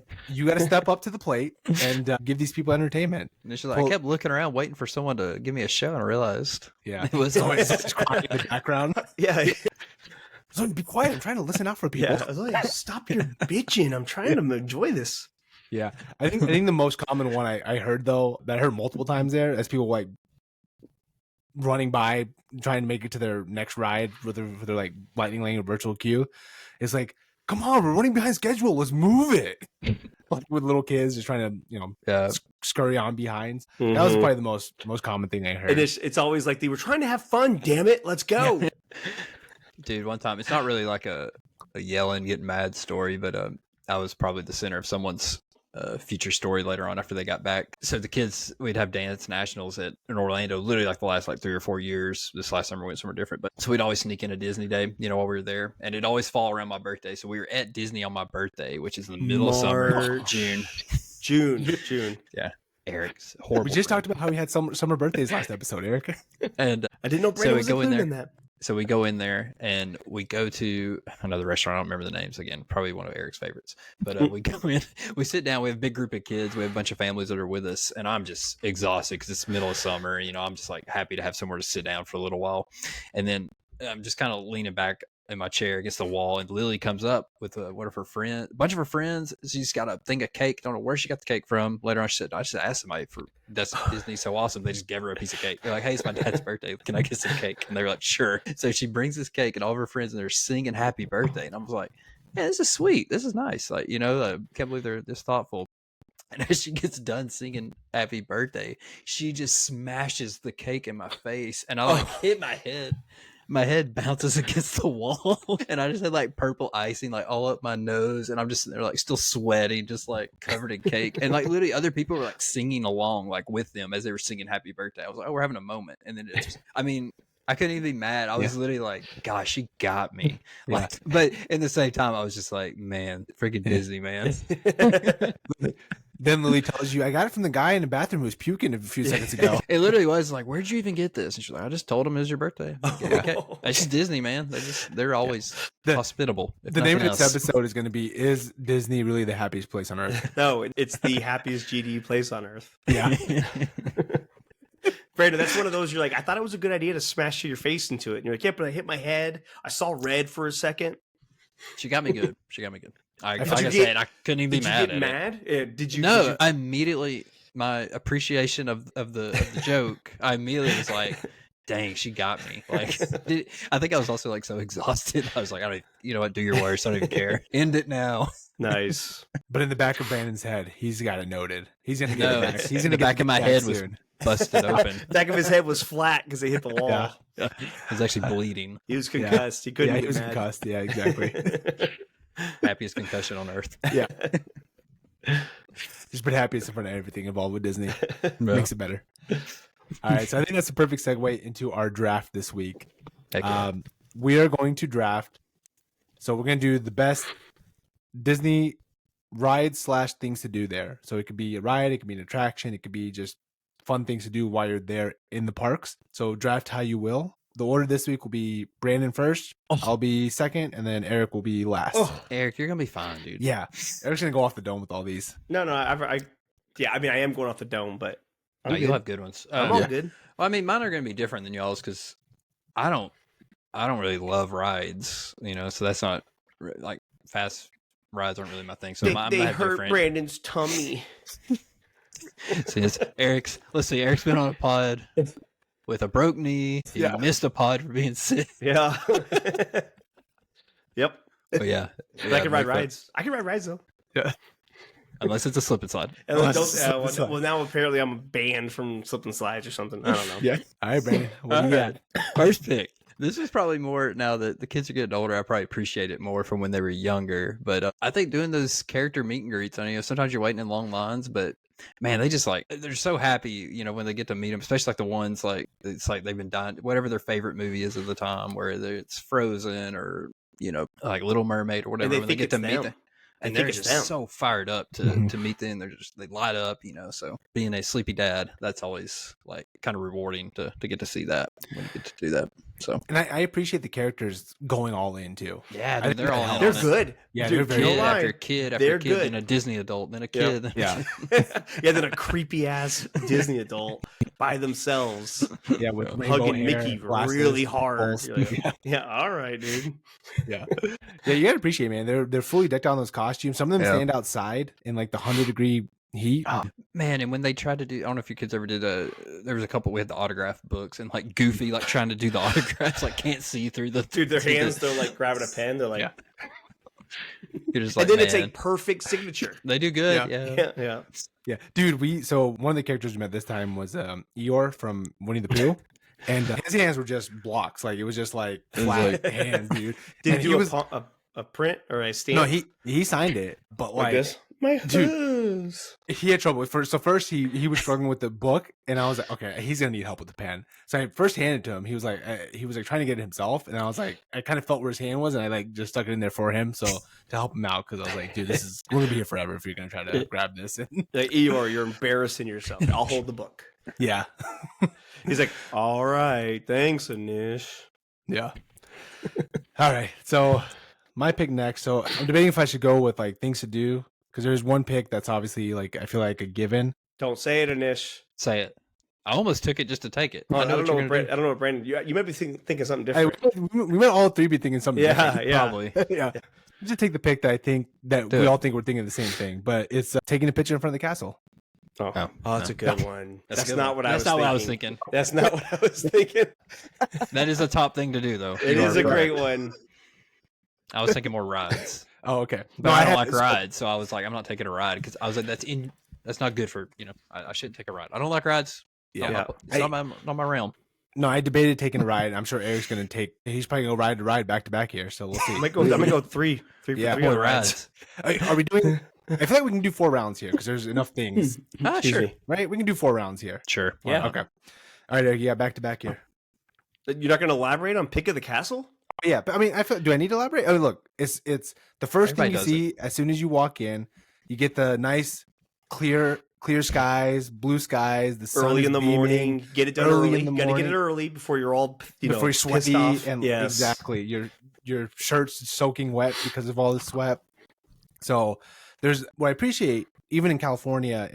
step up to the plate and give these people entertainment. Initially, I kept looking around waiting for someone to give me a show, and I realized it was always quiet in the background. Yeah. So be quiet. I'm trying to listen out for people. Yeah. I was like, stop your bitching. I'm trying to enjoy this. Yeah, I think the most common one I heard though, that I heard multiple times there, as people like running by trying to make it to their next ride for their like lightning lane or virtual queue, is like, come on, we're running behind schedule, let's move it. Like with little kids just trying to scurry on behind. Mm-hmm. That was probably the most common thing I heard. It's always like, they were trying to have fun, damn it, let's go. Dude, one time, it's not really like a yelling getting mad story, but I was probably the center of someone's future story later on after they got back. So the kids, we'd have dance nationals in Orlando, literally like the last 3 or 4 years. This last summer we went somewhere different, but so we'd always sneak in a Disney day, you know, while we were there, and it'd always fall around my birthday. So we were at Disney on my birthday, which is in the middle of summer, June. Yeah. Eric's horrible. We just talked about how we had summer birthdays last episode, Eric. And I didn't know Brandon was included in that. So we go in there and we go to another restaurant. I don't remember the names again. Probably one of Eric's favorites. But we go in, we sit down. We have a big group of kids. We have a bunch of families that are with us. And I'm just exhausted because it's middle of summer. You know, I'm just like happy to have somewhere to sit down for a little while. And then I'm just kind of leaning back in my chair against the wall. And Lily comes up with a bunch of her friends. She's got a thing of cake. Don't know where she got the cake from. Later on, she said, I just asked somebody that's Disney's so awesome. They just gave her a piece of cake. They're like, hey, it's my dad's birthday. Can I get some cake? And they were like, sure. So she brings this cake and all of her friends, and they're singing happy birthday. And I was like, yeah, this is sweet. This is nice. Like, you know, I can't believe they're this thoughtful. And as she gets done singing happy birthday, she just smashes the cake in my face. And I hit my head. My head bounces against the wall, and I just had like purple icing like all up my nose, and I'm just they're like still sweating, just like covered in cake, and like literally other people were like singing along like with them as they were singing happy birthday. I was like, oh, we're having a moment. And then it's just, I mean, I couldn't even be mad. I was literally like, gosh, she got me. Like, but in the same time, I was just like, man, freaking Disney, man. Then Lily tells you, I got it from the guy in the bathroom who was puking a few seconds ago. It literally was like, where'd you even get this? And she's like, I just told him it was your birthday. Okay. It's just Disney, man. They're always hospitable. The name of this episode is going to be, is Disney really the happiest place on earth? No, it's the happiest GD place on earth. Yeah. Brandon, that's one of those, you're like, I thought it was a good idea to smash your face into it. And you're like, yeah, but I hit my head. I saw red for a second. She got me good. I couldn't even be mad at mad? it. Did you? No, I immediately, my appreciation of the joke, I immediately was like, dang, she got me. Like, I think I was also like so exhausted. I was like, you know what, do your worst. I don't even care. End it now. Nice. But in the back of Brandon's head, he's got it noted. He's going to get it back. He's in the back of my head was busted open. The back of his head was flat because he hit the wall. Yeah. It was actually bleeding. He was concussed. He couldn't. He was concussed. Yeah, exactly. Happiest concussion on earth. Yeah. Just been happiest in front of everything involved with Disney. Makes it better. All right, so I think that's the perfect segue into our draft this week. We are going to draft. So we're going to do the best Disney rides / things to do there. So it could be a ride, it could be an attraction, it could be just fun things to do while you're there in the parks. So draft how you will. The order this week will be Brandon first, I'll be second, and then Eric will be last. Eric, you're gonna be fine, dude. Yeah, Eric's gonna go off the dome with all these. No, I am going off the dome, but you'll have good ones. I'm all good. Well, I mean, mine are gonna be different than y'all's because I don't really love rides, so that's not like fast rides aren't really my thing. So they hurt different. Brandon's tummy. See, Eric's been on a pod with a broke knee. He missed a pod for being sick. Yeah. Yep. Oh yeah. I can ride rides. I can ride rides though. Yeah. Unless it's a slip and slide. Well, now apparently I'm banned from slip and slides or something. I don't know. Yeah. All right, Brandon. What do you got? First pick. This is probably more now that the kids are getting older. I probably appreciate it more from when they were younger. But I think doing those character meet and greets, sometimes you're waiting in long lines, but man, they just they're so happy, when they get to meet them, especially like the ones it's like they've been dying, whatever their favorite movie is at the time, whether it's Frozen or, like Little Mermaid or whatever, when they get to meet them. And they're just so fired up to meet them. They light up, So being a sleepy dad, that's always like kind of rewarding to get to see that when you get to do that. So, and I appreciate the characters going all in too. Yeah, dude, they're all in. They're good. Yeah, they're very kid after kid after kid, then a Disney adult, then a kid. Yeah, then a creepy ass Disney adult by themselves. Yeah, with hugging hair, Mickey glasses, really hard. Like, all right, dude. Yeah, you gotta appreciate it, man. They're fully decked out in those costumes. Some of them stand outside in like the 100-degree heat. Oh, man, and when they tried to do, I don't know if your kids ever did there was a couple we had the autograph books and like Goofy like trying to do the autographs, like can't see through the dude, their hands, they're like grabbing a pen, they're like you're just like, and then it's a perfect signature. They do good. Yeah. Dude, so one of the characters we met this time was Eeyore from Winnie the Pooh. And his hands were just blocks. Like it was just like flat hands, dude. Did he do a print or a stamp? No, he signed it, but like this? My hose. He had trouble with first. So first he was struggling with the book, and I was like, okay, he's gonna need help with the pen. So I first handed it to him. He was like trying to get it himself, and I was like, I kind of felt where his hand was, and I like just stuck it in there for him, so to help him out, because I was like, dude, we're gonna be here forever if you're gonna try to grab this. Like Eeyore, you're embarrassing yourself. I'll hold the book. Yeah. He's like, all right, thanks, Anish. Yeah. All right, so my pick next. So I'm debating if I should go with like things to do, because there's one pick that's obviously like I feel like a given. Don't say it, Anish. Say it. I almost took it just to take it. I don't know what Brandon. You might be thinking something different. We might all three be thinking something different. Yeah, probably. Yeah. Just take the pick that I think that we all think we're thinking the same thing, but it's taking a picture in front of the castle. Oh, that's a good one. That's not what I was thinking. That's not what I was thinking. That is a top thing to do, though. It is a great one. I was thinking more rides. Oh, okay. But I don't like rides, so I was like, I'm not taking a ride, because I was like, that's not good for, I shouldn't take a ride. I don't like rides. Yeah. It's not my realm. No, I debated taking a ride. I'm sure Eric's going to he's probably going to ride to ride back to back here, so we'll see. I'm going to go three for three rides. Are we doing... I feel like we can do 4 rounds here because there's enough things. Sure. Right? We can do 4 rounds here. Sure. Yeah. Okay. All right, Eric, yeah, back to back here. You're not going to elaborate on pick of the castle? Yeah, but I mean, do I need to elaborate? Oh, look, it's the first thing you see as soon as you walk in. You get the nice clear skies, blue skies, the sun early is in the beaming, morning. Get it done early. You got to get it early before you're all before you're sweaty pissed off. and yes. Exactly. Your shirt's soaking wet because of all the sweat. So there's what I appreciate, even in California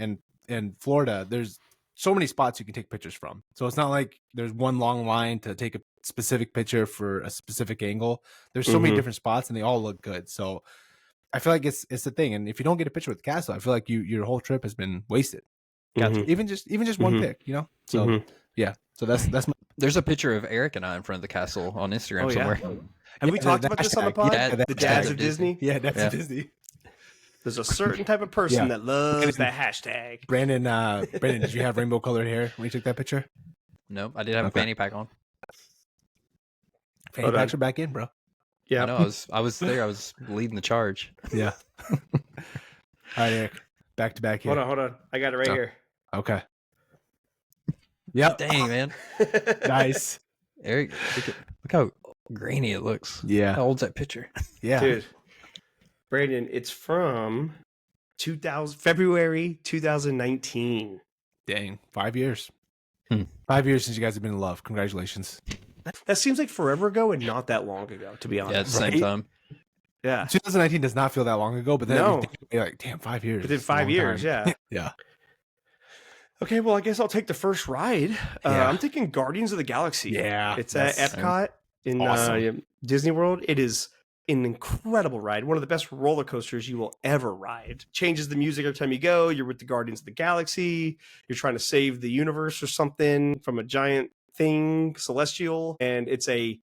and Florida, there's so many spots you can take pictures from. So it's not like there's one long line to take a specific picture for a specific angle. There's so many different spots and they all look good. So I feel like it's the thing. And if you don't get a picture with the castle, I feel like your whole trip has been wasted. Even just one pic, you know? So yeah. So that's my... There's a picture of Eric and I in front of the castle on Instagram somewhere. Have we talked about this on the pod? Yeah, the dads of Disney? Yeah, dads of Disney. There's a certain type of person that loves that hashtag. Brandon, did you have rainbow colored hair when you took that picture? No, I did have a fanny pack on. Fanny packs are back in, bro. Yeah, I was there. I was leading the charge. Yeah. All right, Eric. Back to back here. Hold on. I got it right here. Okay. Yep. Dang, man. Nice. Eric, look how grainy it looks. Yeah. How old's that picture? Yeah. Dude. Brandon, it's from February 2019. Dang. 5 years. 5 years since you guys have been in love. Congratulations. That seems like forever ago and not that long ago, to be honest. Yeah, at the same time. Yeah. 2019 does not feel that long ago, but then you're like, damn, 5 years. Within 5 years, yeah. Yeah. Okay, well, I guess I'll take the first ride. I'm thinking Guardians of the Galaxy. Yeah. It's at Epcot in Disney World. It is an incredible ride. One of the best roller coasters you will ever ride. Changes the music every time you go. You're with the Guardians of the Galaxy. You're trying to save the universe or something from a giant thing, celestial. And it's an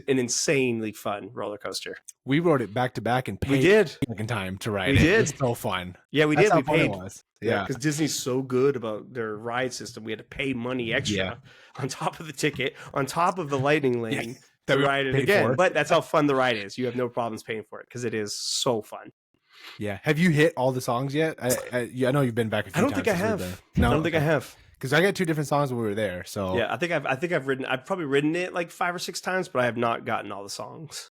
insanely fun roller coaster. We rode it back to back and paid second time to ride it. Did. It's so fun. Yeah, we did. We paid. Yeah, because Disney's so good about their ride system. We had to pay money extra on top of the ticket, on top of the lightning lane to ride it again. But that's how fun the ride is. You have no problems paying for it because it is so fun. Yeah. Have you hit all the songs yet? I know you've been back a few times. I don't think I have. No, I don't think I have. Because I got 2 different songs when we were there. So yeah, I've probably ridden it like 5 or 6 times, but I have not gotten all the songs.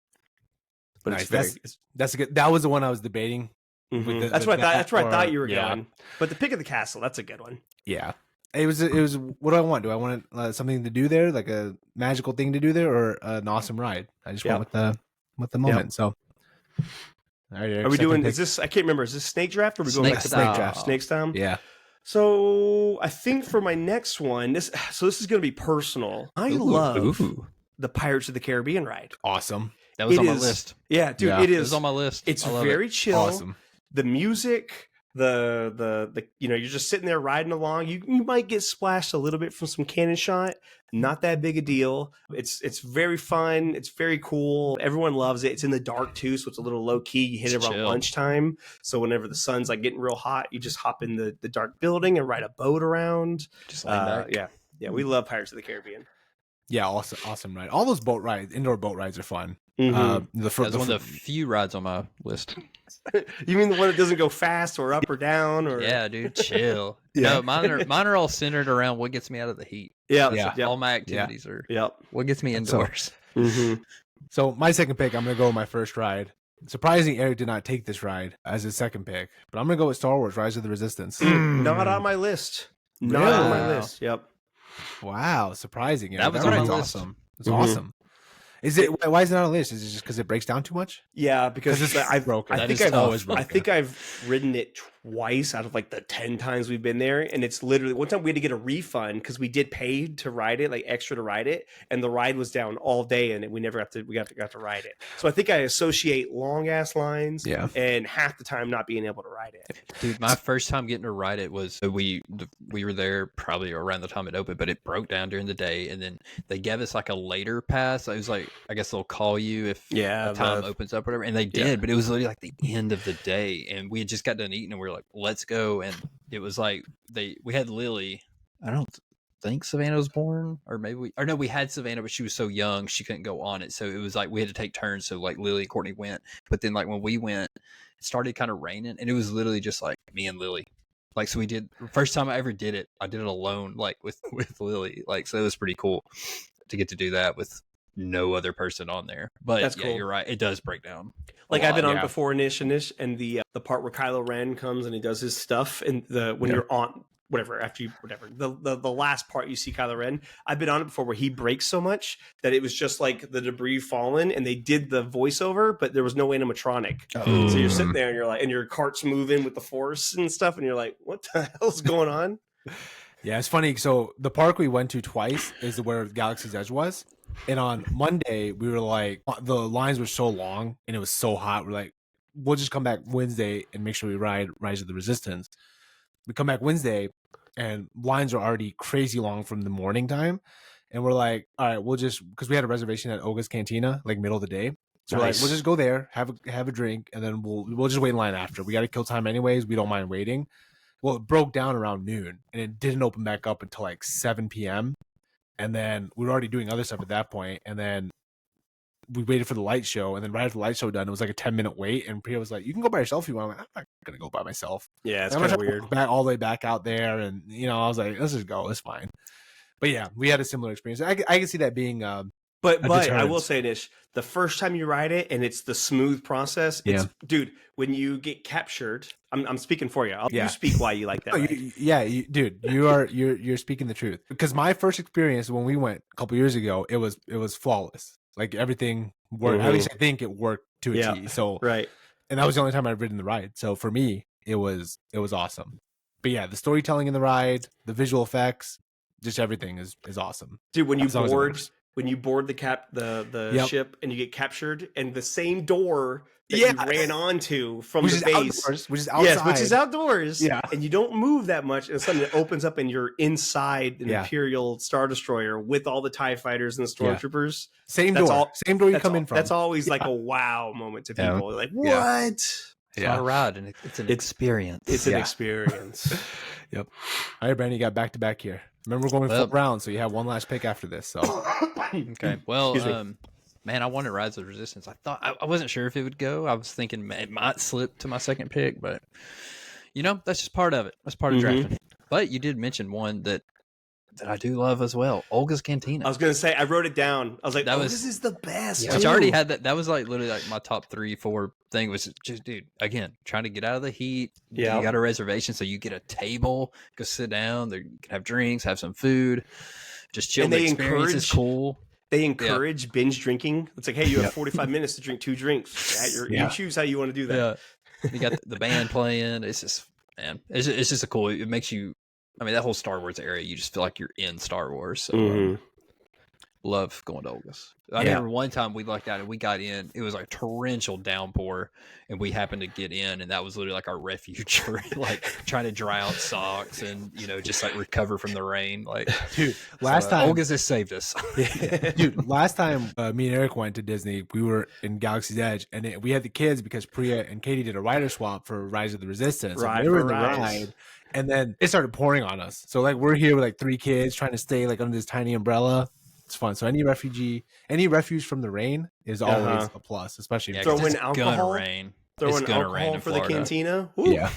But nice. That's a good. That was the one I was debating. That's where I thought you were going. But the pick of the castle, that's a good one. Yeah. It was. What do I want? Do I want something to do there, like a magical thing to do there, or an awesome ride? I just went with the moment. So, all right, Eric, are we doing? Is this? I can't remember. Is this snake draft? Or are we going back to snake draft? Snake style. Yeah. So I think for my next one, this is going to be personal. I love the Pirates of the Caribbean ride. Awesome. That was on my list. Yeah, dude, it is. It was on my list. It's very chill. Awesome. The music, the you're just sitting there riding along. You might get splashed a little bit from some cannon shot. Not that big a deal. It's very fun. It's very cool. Everyone loves it. It's in the dark too, so it's a little low key. You hit it around lunchtime. So whenever the sun's like getting real hot, you just hop in the dark building and ride a boat around. Just back. Yeah. We love Pirates of the Caribbean. Yeah, awesome ride. All those indoor boat rides are fun. That's one of the few rides on my list. You mean the one that doesn't go fast or up or down? Or yeah, dude, chill. No, mine are all centered around what gets me out of the heat. Yeah. All my activities are what gets me indoors. So my second pick, I'm gonna go with my first ride. Surprising, Eric did not take this ride as his second pick, but I'm gonna go with Star Wars: Rise of the Resistance. Not on my list. Not on my list. Yep. Wow, surprising. That was awesome. It's awesome. Is it? Why is it not on a list? Is it just because it breaks down too much? Yeah, because it's broken. I think I've ridden it twice out of like the 10 times we've been there, and it's literally one time we had to get a refund because we did pay to ride it, like extra to ride it, and the ride was down all day, and we never got to ride it. So I think I associate long ass lines, and half the time not being able to ride it. Dude, my first time getting to ride it was we were there probably around the time it opened, but it broke down during the day, and then they gave us like a later pass. It was like, I guess they'll call you if the time opens up or whatever, and they did, but it was literally like the end of the day, and we had just got done eating, and we were like, let's go. And it was like we had Lily. I don't think Savannah was born, or maybe we had Savannah, but she was so young she couldn't go on it, so it was like we had to take turns. So like Lily and Courtney went, but then like when we went, it started kind of raining, and it was literally just like me and Lily. Like, so we did, first time I ever did it, I did it alone, like with Lily. Like, so it was pretty cool to get to do that with no other person on there. But That's yeah, cool. You're right. It does break down. Like I've been on before, Anish, and the part where Kylo Ren comes and he does his stuff, and when you're on the last part you see Kylo Ren. I've been on it before where he breaks so much that it was just like the debris falling, and they did the voiceover, but there was no animatronic. So you're sitting there and you're like, and your cart's moving with the Force and stuff, and you're like, what the hell's going on? Yeah, it's funny. So the park we went to twice is where Galaxy's Edge was. And on Monday, we were like, the lines were so long and it was so hot. We're like, we'll just come back Wednesday and make sure we ride Rise of the Resistance. We come back Wednesday and lines are already crazy long from the morning time. And we're like, all right, we'll just, because we had a reservation at Oga's Cantina, like middle of the day. So we're like, we'll just go there, have a drink, and then we'll just wait in line after. We got to kill time anyways. We don't mind waiting. Well, it broke down around noon, and it didn't open back up until like 7 p.m. And then we were already doing other stuff at that point. And then we waited for the light show. And then right after the light show done, it was like a 10-minute wait. And Priya was like, you can go by yourself if you want. I'm like, I'm not going to go by myself. Yeah, it's kind of weird. Back all the way back out there. And, I was like, let's just go. It's fine. But yeah, we had a similar experience. I can see that being But I will say this, the first time you ride it and it's the smooth process, dude, when you get captured, I'm speaking for you. You speak why you like that. Dude, you're speaking the truth. Because my first experience when we went a couple years ago, it was flawless. Like everything worked. At least I think it worked to a T. So right. And that was the only time I've ridden the ride. So for me, it was awesome. But yeah, the storytelling in the ride, the visual effects, just everything is awesome. Dude, when you board the ship and you get captured, and the same door that you ran onto from the base, which is outside. Yes, which is outdoors. Yeah. And you don't move that much, and suddenly it opens up and you're inside an Imperial Star Destroyer with all the TIE fighters and the Stormtroopers. Same door you come in from. That's always like a wow moment to people. Like, what? It's not a ride, and it's an experience. It's an experience. Yep. All right, Brandon, you got back-to-back here. Remember, we're going 4 rounds, so you have one last pick after this. So, okay. Well, man, I wanted Rise of the Resistance. I wasn't sure if it would go. I was thinking it might slip to my second pick, but that's just part of it. That's part of drafting. But you did mention one that I do love as well, Olga's Cantina. I was gonna say, I wrote it down. I was like, this is the best. Yeah, which I already had that. That was like literally like my top 3-4 thing was just, dude, again, trying to get out of the heat. Yeah. You got a reservation, so you get a table, go sit down, there you can have drinks, have some food, just chill. And the experience is cool. They encourage binge drinking. It's like, hey, you have 45 minutes to drink 2 drinks. You choose how you want to do that. Yeah. You got the band playing. It's just, man, it's just a cool. It makes you. I mean, that whole Star Wars area, you just feel like you're in Star Wars. So, love going to Olga's. I remember one time we lucked out and we got in. It was like torrential downpour, and we happened to get in, and that was literally like our refuge for like trying to dry out socks and just like recover from the rain. Like, dude, last time Olga's has saved us. Dude, last time me and Eric went to Disney, we were in Galaxy's Edge, and we had the kids because Priya and Katie did a rider swap for Rise of the Resistance. Right, they were in the ride. And then it started pouring on us. So like we're here with like 3 kids trying to stay like under this tiny umbrella. It's fun. So any refuge from the rain is always a plus, especially throw in alcohol. Throw in alcohol for the cantina. Ooh. Yeah.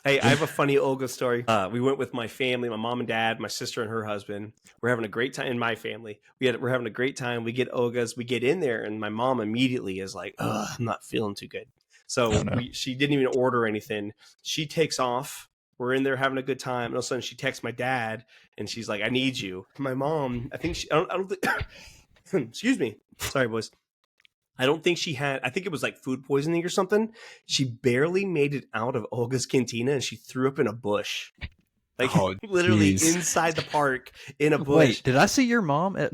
Hey, I have a funny Olga story. We went with my family, my mom and dad, my sister and her husband. We're having a great time in my family. We're having a great time. We get Olga's. We get in there, and my mom immediately is like, "Ugh, I'm not feeling too good." So she didn't even order anything. She takes off. We're in there having a good time, and all of a sudden she texts my dad, and she's like, "I need you." My mom, I think I don't think. Excuse me, sorry, boys. I don't think she had. I think it was like food poisoning or something. She barely made it out of Olga's Cantina, and she threw up in a bush, like literally inside the park in a bush. Wait, did I see your mom at?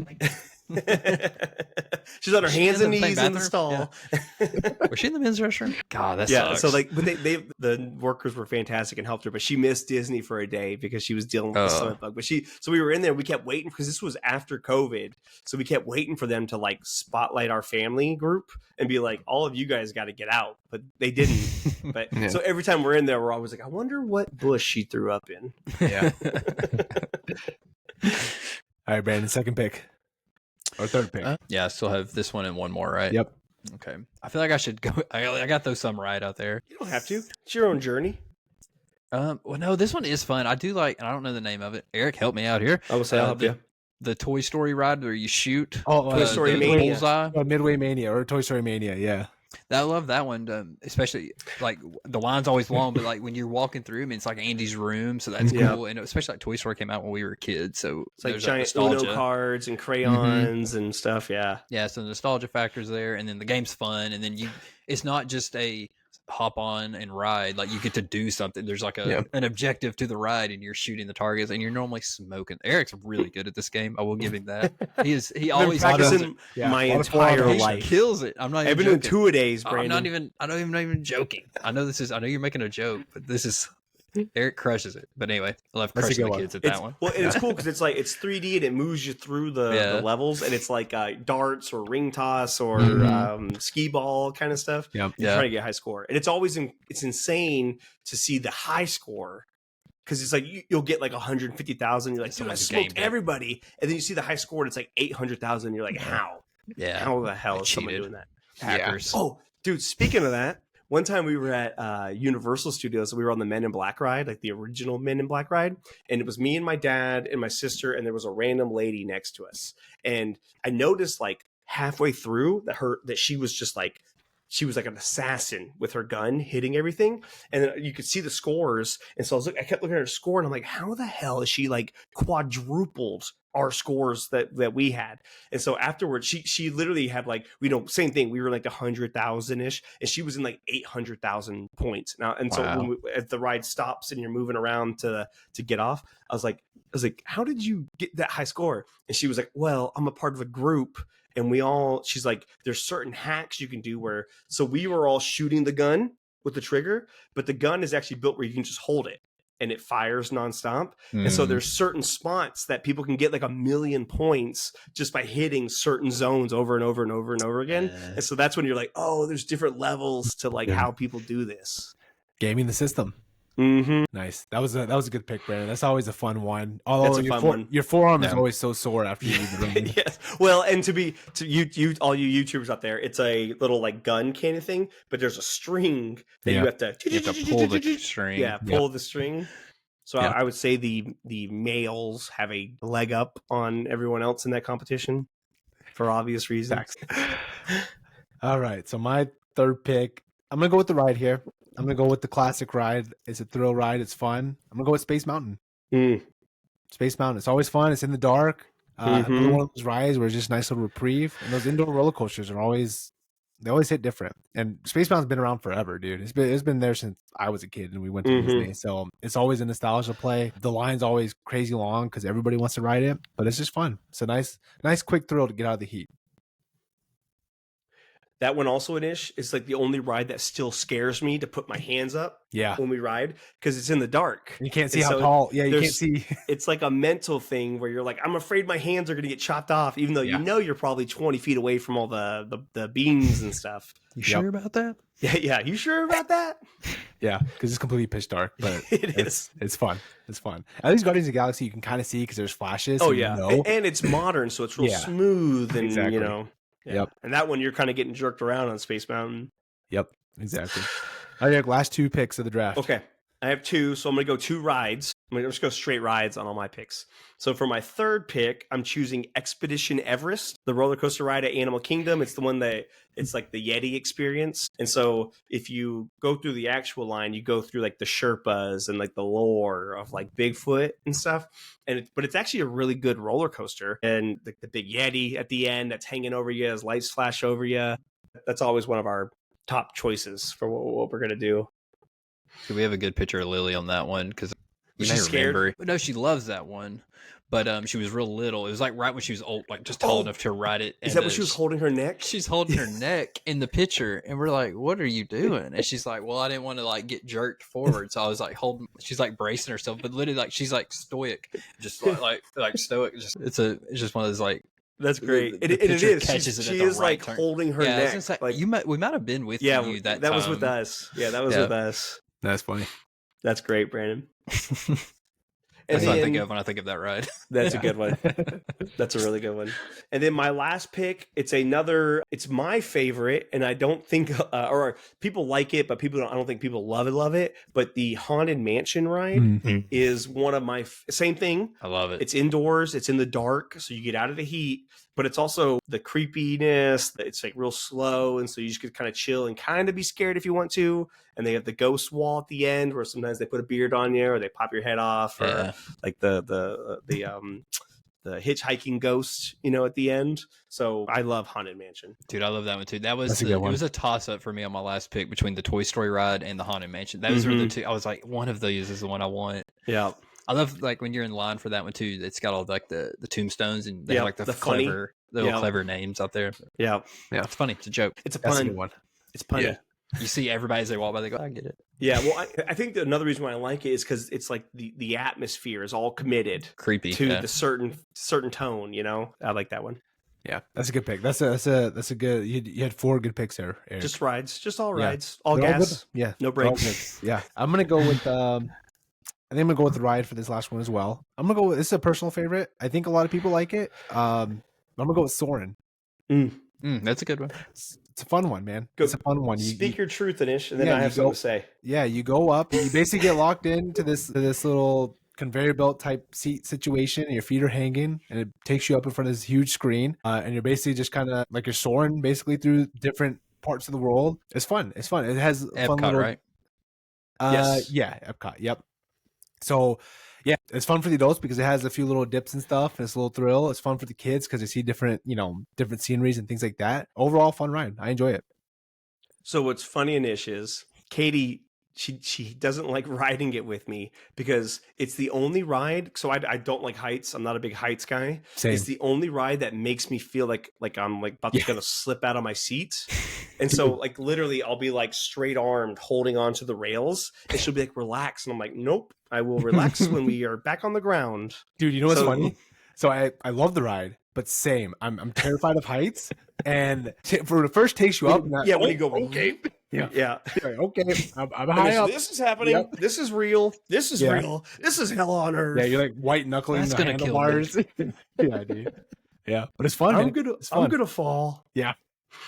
She's on her hands and knees in the stall. Yeah. Was she in the men's restroom? God, that sucks. So like, but the workers were fantastic and helped her, but she missed Disney for a day because she was dealing with the stomach bug. But so we were in there. We kept waiting because this was after COVID, so we kept waiting for them to like spotlight our family group and be like, "All of you guys got to get out," but they didn't. But so every time we're in there, we're always like, "I wonder what bush she threw up in." Yeah. All right, Brandon, second pick. Or third pick. I still have this one and one more, right? Yep. Okay. I feel like I should go. I got those some right out there. You don't have to. It's your own journey. Well, no, this one is fun. I do like, and I don't know the name of it. Eric, help me out here. I will say I'll help you. the Toy Story ride where you shoot. Toy Story Mania. Bullseye. Midway Mania or Toy Story Mania. Yeah. I love that one, especially like the line's always long, but like when you're walking through, I mean, it's like Andy's room, so that's cool. And especially like Toy Story came out when we were kids, so it's like giant Uno cards and crayons and stuff. Yeah, so the nostalgia factors there, and then the game's fun, and then it's not just a hop on and ride, like you get to do something. There's like an objective to the ride, and you're shooting the targets, and you're normally smoking. Eric's really good at this game. I will give him that. He always practicing my entire life. He kills it. I'm not. I've been doing 2-a-days, Brandon. I'm not even joking. I know you're making a joke, but this is. Eric crushes it, but anyway, I love crushing the kids at that one. Well, and it's cool because it's 3D and it moves you through the levels, and it's like darts or ring toss or skee ball kind of stuff. You're trying to get a high score, and it's insane to see the high score because it's like you'll get like 150,000. You're like, dude, I smoked everybody, and then you see the high score, and it's like 800,000. You're like, how? Yeah, how the hell is someone doing that? Hackers. Yeah. Oh, dude, speaking of that. One time we were at Universal Studios. We were on the Men in Black ride, like the original Men in Black ride. And it was me and my dad and my sister, and there was a random lady next to us. And I noticed like halfway through that she was just like, she was like an assassin with her gun hitting everything. And then you could see the scores. And so I kept looking at her score and I'm like, how the hell is she like quadrupled our scores that we had? And so afterwards, she literally had like, same thing. We were like 100,000 ish, and she was in like 800,000 points now. And so as the ride stops and you're moving around to get off, I was like, how did you get that high score? And she was like, well, I'm a part of a group. And she's like, there's certain hacks you can do so we were all shooting the gun with the trigger, but the gun is actually built where you can just hold it and it fires nonstop. And so there's certain spots that people can get like 1 million points just by hitting certain zones over and over and over and over again. And so that's when you're like, oh, there's different levels to like how people do this. Gaming the system. Mm-hmm. Nice. That was a good pick, Brandon. That's always a fun one. Although one. Your forearm is always so sore after you leave the room. Yes. Well, and to you all you YouTubers out there, it's a little like gun kind of thing, but there's a string that you have to pull the string. Yeah, pull the string. So I would say the males have a leg up on everyone else in that competition for obvious reasons. All right. So my third pick, I'm gonna go with the ride here. I'm going to go with the classic ride. It's a thrill ride. It's fun. I'm going to go with Space Mountain. Space Mountain. It's always fun. It's in the dark. Another one of those rides where it's just a nice little reprieve. And those indoor roller coasters they always hit different. And Space Mountain's been around forever, dude. It's been there since I was a kid and we went to Disney. So it's always a nostalgia play. The line's always crazy long because everybody wants to ride it. But it's just fun. It's a nice quick thrill to get out of the heat. That one also, Anish, is like the only ride that still scares me to put my hands up when we ride because it's in the dark. You can't see how tall. Yeah, you can't see. It's like a mental thing where you're like, I'm afraid my hands are going to get chopped off, even though you know you're probably 20 feet away from all the beams and stuff. You sure about that? Yeah. You sure about that? Yeah, because it's completely pitch dark, but it's fun. It's fun. At least Guardians of the Galaxy, you can kind of see because there's flashes. Oh, yeah. And it's modern, so it's real smooth and, exactly. Yeah. Yep. And that one, you're kind of getting jerked around on Space Mountain. Yep, exactly. All right, last two picks of the draft. Okay. I have two, so I'm going to go 2 rides. I'm going to just go straight rides on all my picks. So for my third pick, I'm choosing Expedition Everest, the roller coaster ride at Animal Kingdom. It's the one that it's like the Yeti experience. And so if you go through the actual line, you go through like the Sherpas and like the lore of like Bigfoot and stuff. But it's actually a really good roller coaster. And the big Yeti at the end that's hanging over you as lights flash over you. That's always one of our top choices for what we're going to do. So we have a good picture of Lily on that one because you may remember. No, she loves that one, but she was real little. It was like right when she was old, like just tall enough to ride it. Is that when she was holding her neck? She's holding her neck in the picture, and we're like, "What are you doing?" And she's like, "Well, I didn't want to like get jerked forward, so I was like holding." She's like bracing herself, but literally like she's like stoic, just like stoic. It's just one of those like. That's great. It is. She is like turn. Holding her neck. Like, we might have been with you that time. Was with us. Yeah, that was with us. That's funny. That's great, Brandon. And that's what I think of when I think of that ride. That's a good one. That's a really good one. And then my last pick, it's my favorite, and I don't think, or people like it, but I don't think people love it. But the Haunted Mansion ride is one of my, same thing. I love it. It's indoors, it's in the dark, so you get out of the heat, but it's also the creepiness. It's like real slow, and so you just get kind of chill and kind of be scared if you want to. And they have the ghost wall at the end where sometimes they put a beard on you or they pop your head off, or like the hitchhiking ghost, at the end. So I love Haunted Mansion. Dude, I love that one too. It was a toss up for me on my last pick between the Toy Story ride and the Haunted Mansion. Those were the two. I was like, one of these is the one I want. Yeah. I love like when you're in line for that one too. It's got all like the tombstones and they have like the clever clever names out there. Yeah. It's funny. It's a joke. It's a pun. It's punny. Yeah. You see everybody as they walk by, they go, I get it. Yeah, well, I think that another reason why I like it is because it's like the atmosphere is all committed, creepy to the certain tone. I like that one. Yeah, that's a good pick. That's a good. You had 4 good picks there, Eric. Just rides, all rides, all gas. No brakes. Yeah, I'm gonna go with. I think I'm gonna go with the ride for this last one as well. I'm gonna go with, this is a personal favorite. I think a lot of people like it. I'm gonna go with Soarin'. That's a good one. It's a fun one, man. It's a fun one. Speak your truth, Anish, and then I have something to say. Yeah, you go up and you basically get locked into this little conveyor belt type seat situation, and your feet are hanging, and it takes you up in front of this huge screen, and you're basically just kind of like you're soaring basically through different parts of the world. It's fun. It has Epcot, fun little, right? Yes. Yeah, Epcot. Yep. So yeah, it's fun for the adults because it has a few little dips and stuff, and it's a little thrill. It's fun for the kids because they see different sceneries and things like that. Overall, fun ride. I enjoy it. So what's funny, Anish, is Katie, she doesn't like riding it with me because it's the only ride. So I don't like heights. I'm not a big heights guy. Same. It's the only ride that makes me feel like I'm like about to gonna slip out of my seat. And so like literally I'll be like straight armed holding onto the rails, and she'll be like, relax. And I'm like, nope, I will relax when we are back on the ground. Dude, you know what's funny? So I love the ride, but same. I'm terrified of heights. And for the first takes you up. When you go, okay. Yeah. Okay. I'm high up. This is happening. Yep. This is real. This is real. This is hell on earth. Yeah, you're like white knuckling the handlebars. Yeah, dude. Yeah, but it's fun. I'm gonna fall. Yeah,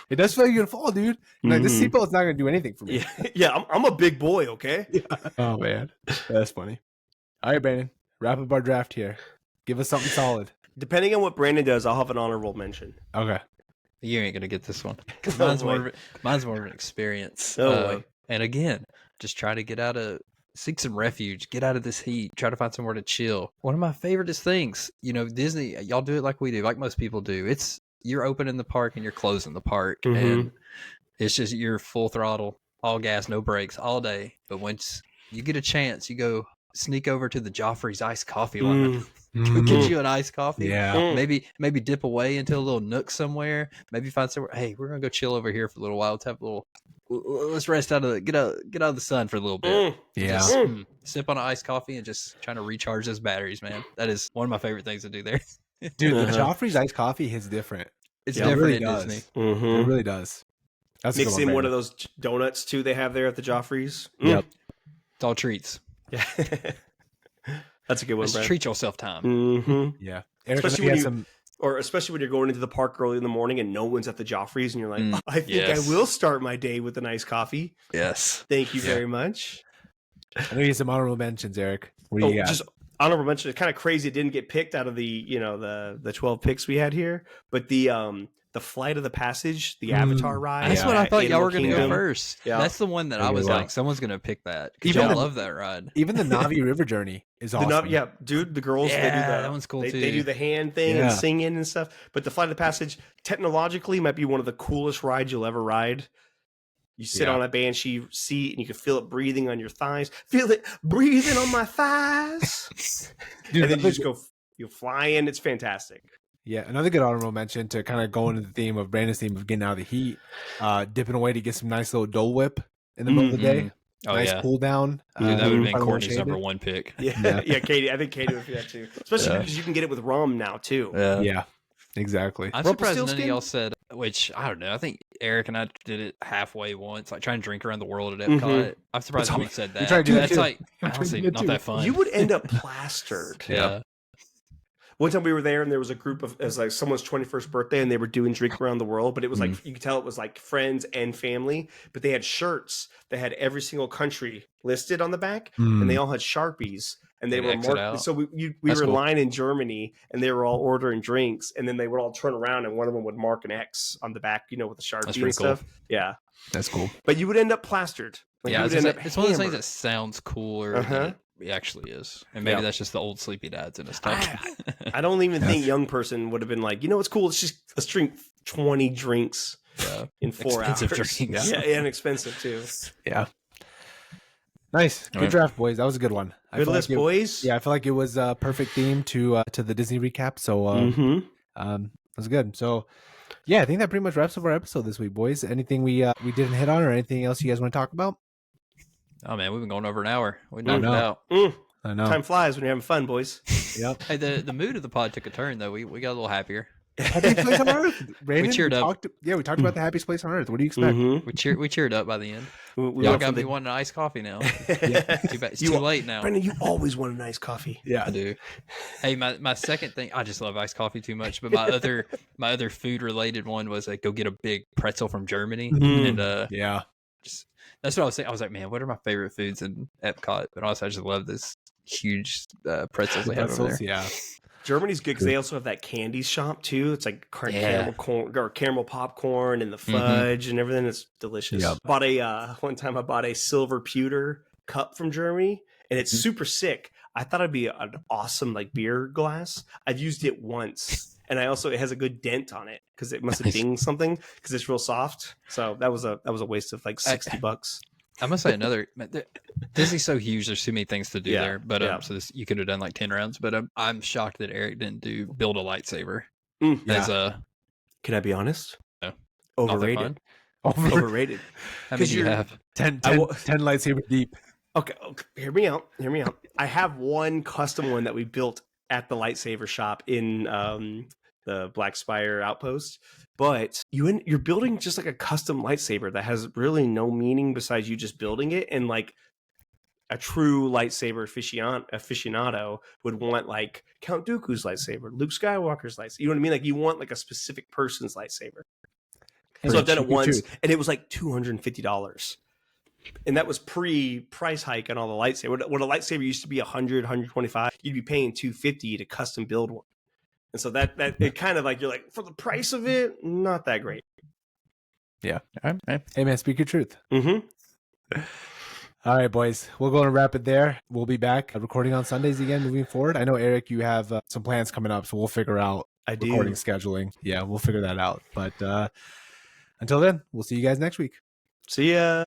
it does feel like you're gonna fall, dude. Like this seatbelt's not gonna do anything for me. Yeah. I'm a big boy. Okay. Yeah. Oh man, that's funny. All right, Brandon, wrap up our draft here. Give us something solid. Depending on what Brandon does, I'll have an honorable mention. Okay. You ain't gonna get this one because mine's more of an experience. And again, just try to seek some refuge, get out of this heat, try to find somewhere to chill. One of my favoriteest things, Disney, y'all do it like we do, like most people do. It's you're opening the park and you're closing the park, and it's just you're full throttle, all gas, no brakes, all day. But once you get a chance, you go sneak over to the Joffrey's iced coffee line. Go get you an iced coffee. Yeah. Maybe dip away into a little nook somewhere. Maybe find somewhere. Hey, we're gonna go chill over here for a little while. Let's rest out of get out of the sun for a little bit. Yeah. Just, sip on an iced coffee and just trying to recharge those batteries, man. That is one of my favorite things to do there. Dude, the Joffrey's iced coffee hits different. It's different really at does. Disney. It really does. That's mix in one of those donuts too they have there at the Joffrey's. Yep. It's all treats. Yeah. That's a good one. Just treat yourself time. Yeah. Especially when you're going into the park early in the morning and no one's at the Joffrey's and you're like, I think I will start my day with a nice coffee. Yes. Thank you very much. I know you have some honorable mentions, Eric. What do you got? Just honorable mention. It's kind of crazy it didn't get picked out of the 12 picks we had here, but the Flight of the Passage, the Avatar ride. That's what I thought y'all were going to go first. Yeah. That's the one that I was like, someo's going to pick that. Because I love that ride. Even the Navi River Journey is awesome. Dude, the girls, that one's cool too. They do the hand thing and singing and stuff. But the Flight of the Passage, technologically, might be one of the coolest rides you'll ever ride. You sit on a Banshee seat and you can feel it breathing on your thighs. Feel it breathing on my thighs. Dude, and then you just go, you fly in. It's fantastic. Yeah, another good honorable mention to kind of go into the theme of Brandon's theme of getting out of the heat, dipping away to get some nice little Dole Whip in the middle of the day. Nice cool down. Dude, that would have been Courtney's number one pick. Yeah, Katie. I think Katie would do that too. Especially because you can get it with rum now too. Yeah, exactly. I'm surprised none of y'all said which I don't know. I think Eric and I did it halfway once, like trying to drink around the world at Epcot. I'm surprised someone said that. Try to do that That's too. like honestly not that fun. You would end up plastered. Yeah. One time we were there and there was a group of, it was like someone's 21st birthday and they were doing Drink Around the World, but it was like, you could tell it was like friends and family, but they had shirts that had every single country listed on the back and they all had Sharpies and they were marked. So we were in line in Germany and they were all ordering drinks and then they would all turn around and one of them would mark an X on the back, with the Sharpie and stuff. Cool. Yeah. That's cool. But you would end up plastered. Like it's one of those things that sounds cooler than it actually is. And maybe that's just the old sleepy dads in his time. I don't even think young person would have been like, what's cool? Let's drink 20 drinks in 4 hours. Drinks. Yeah, and expensive too. Yeah. Nice. Good draft, boys. That was a good one. Good list, boys. Yeah, I feel like it was a perfect theme to the Disney recap. So that was good. So yeah, I think that pretty much wraps up our episode this week, boys. Anything we didn't hit on or anything else you guys want to talk about? Oh man, we've been going over an hour. We knocked it out. I know. Time flies when you're having fun, boys. Yep. Hey, the mood of the pod took a turn though. We got a little happier. Happiest place on earth. Brandon, we cheered up. We talked about the happiest place on earth. What do you expect? We cheered up by the end. Y'all got me wanting an iced coffee now. Too bad. It's too late now. Brandon, you always want a nice coffee. Yeah, I do. Hey, my second thing, I just love iced coffee too much. But my other food related one was go get a big pretzel from Germany, and that's what I was saying. I was like, man, what are my favorite foods in Epcot? But also, I just love this huge pretzels they have over there. Yeah. Germany's good because they also have that candy shop too. It's like caramel corn or caramel popcorn and the fudge and everything. It's delicious. Yep. One time I bought a silver pewter cup from Germany and it's super sick. I thought it'd be an awesome beer glass. I've used it once and it has a good dent on it because it must have dinged something because it's real soft. So that was a waste of $60. I must say Disney's so huge. There's too many things to do there. But so you could have done 10 rounds. But I'm shocked that Eric didn't build a lightsaber. Can I be honest? No. Overrated. Overrated. How many do you have? 10 lightsaber deep. Okay. Hear me out. I have one custom one that we built at the lightsaber shop in the Black Spire outpost. But you're building just a custom lightsaber that has really no meaning besides you just building it. And a true lightsaber aficionado would want Count Dooku's lightsaber, Luke Skywalker's lightsaber. You know what I mean? You want a specific person's lightsaber. So I've done it once and it was $250. And that was pre-price hike on all the lightsaber. When a lightsaber used to be $100, $125, you'd be paying $250 to custom build one. And so that it kind of you're for the price of it, not that great. Yeah. All right. Hey man, speak your truth. All right, boys. We're going to wrap it there. We'll be back recording on Sundays again moving forward. I know, Eric, you have some plans coming up, so we'll figure out recording scheduling. Yeah, we'll figure that out. But until then, we'll see you guys next week. See ya.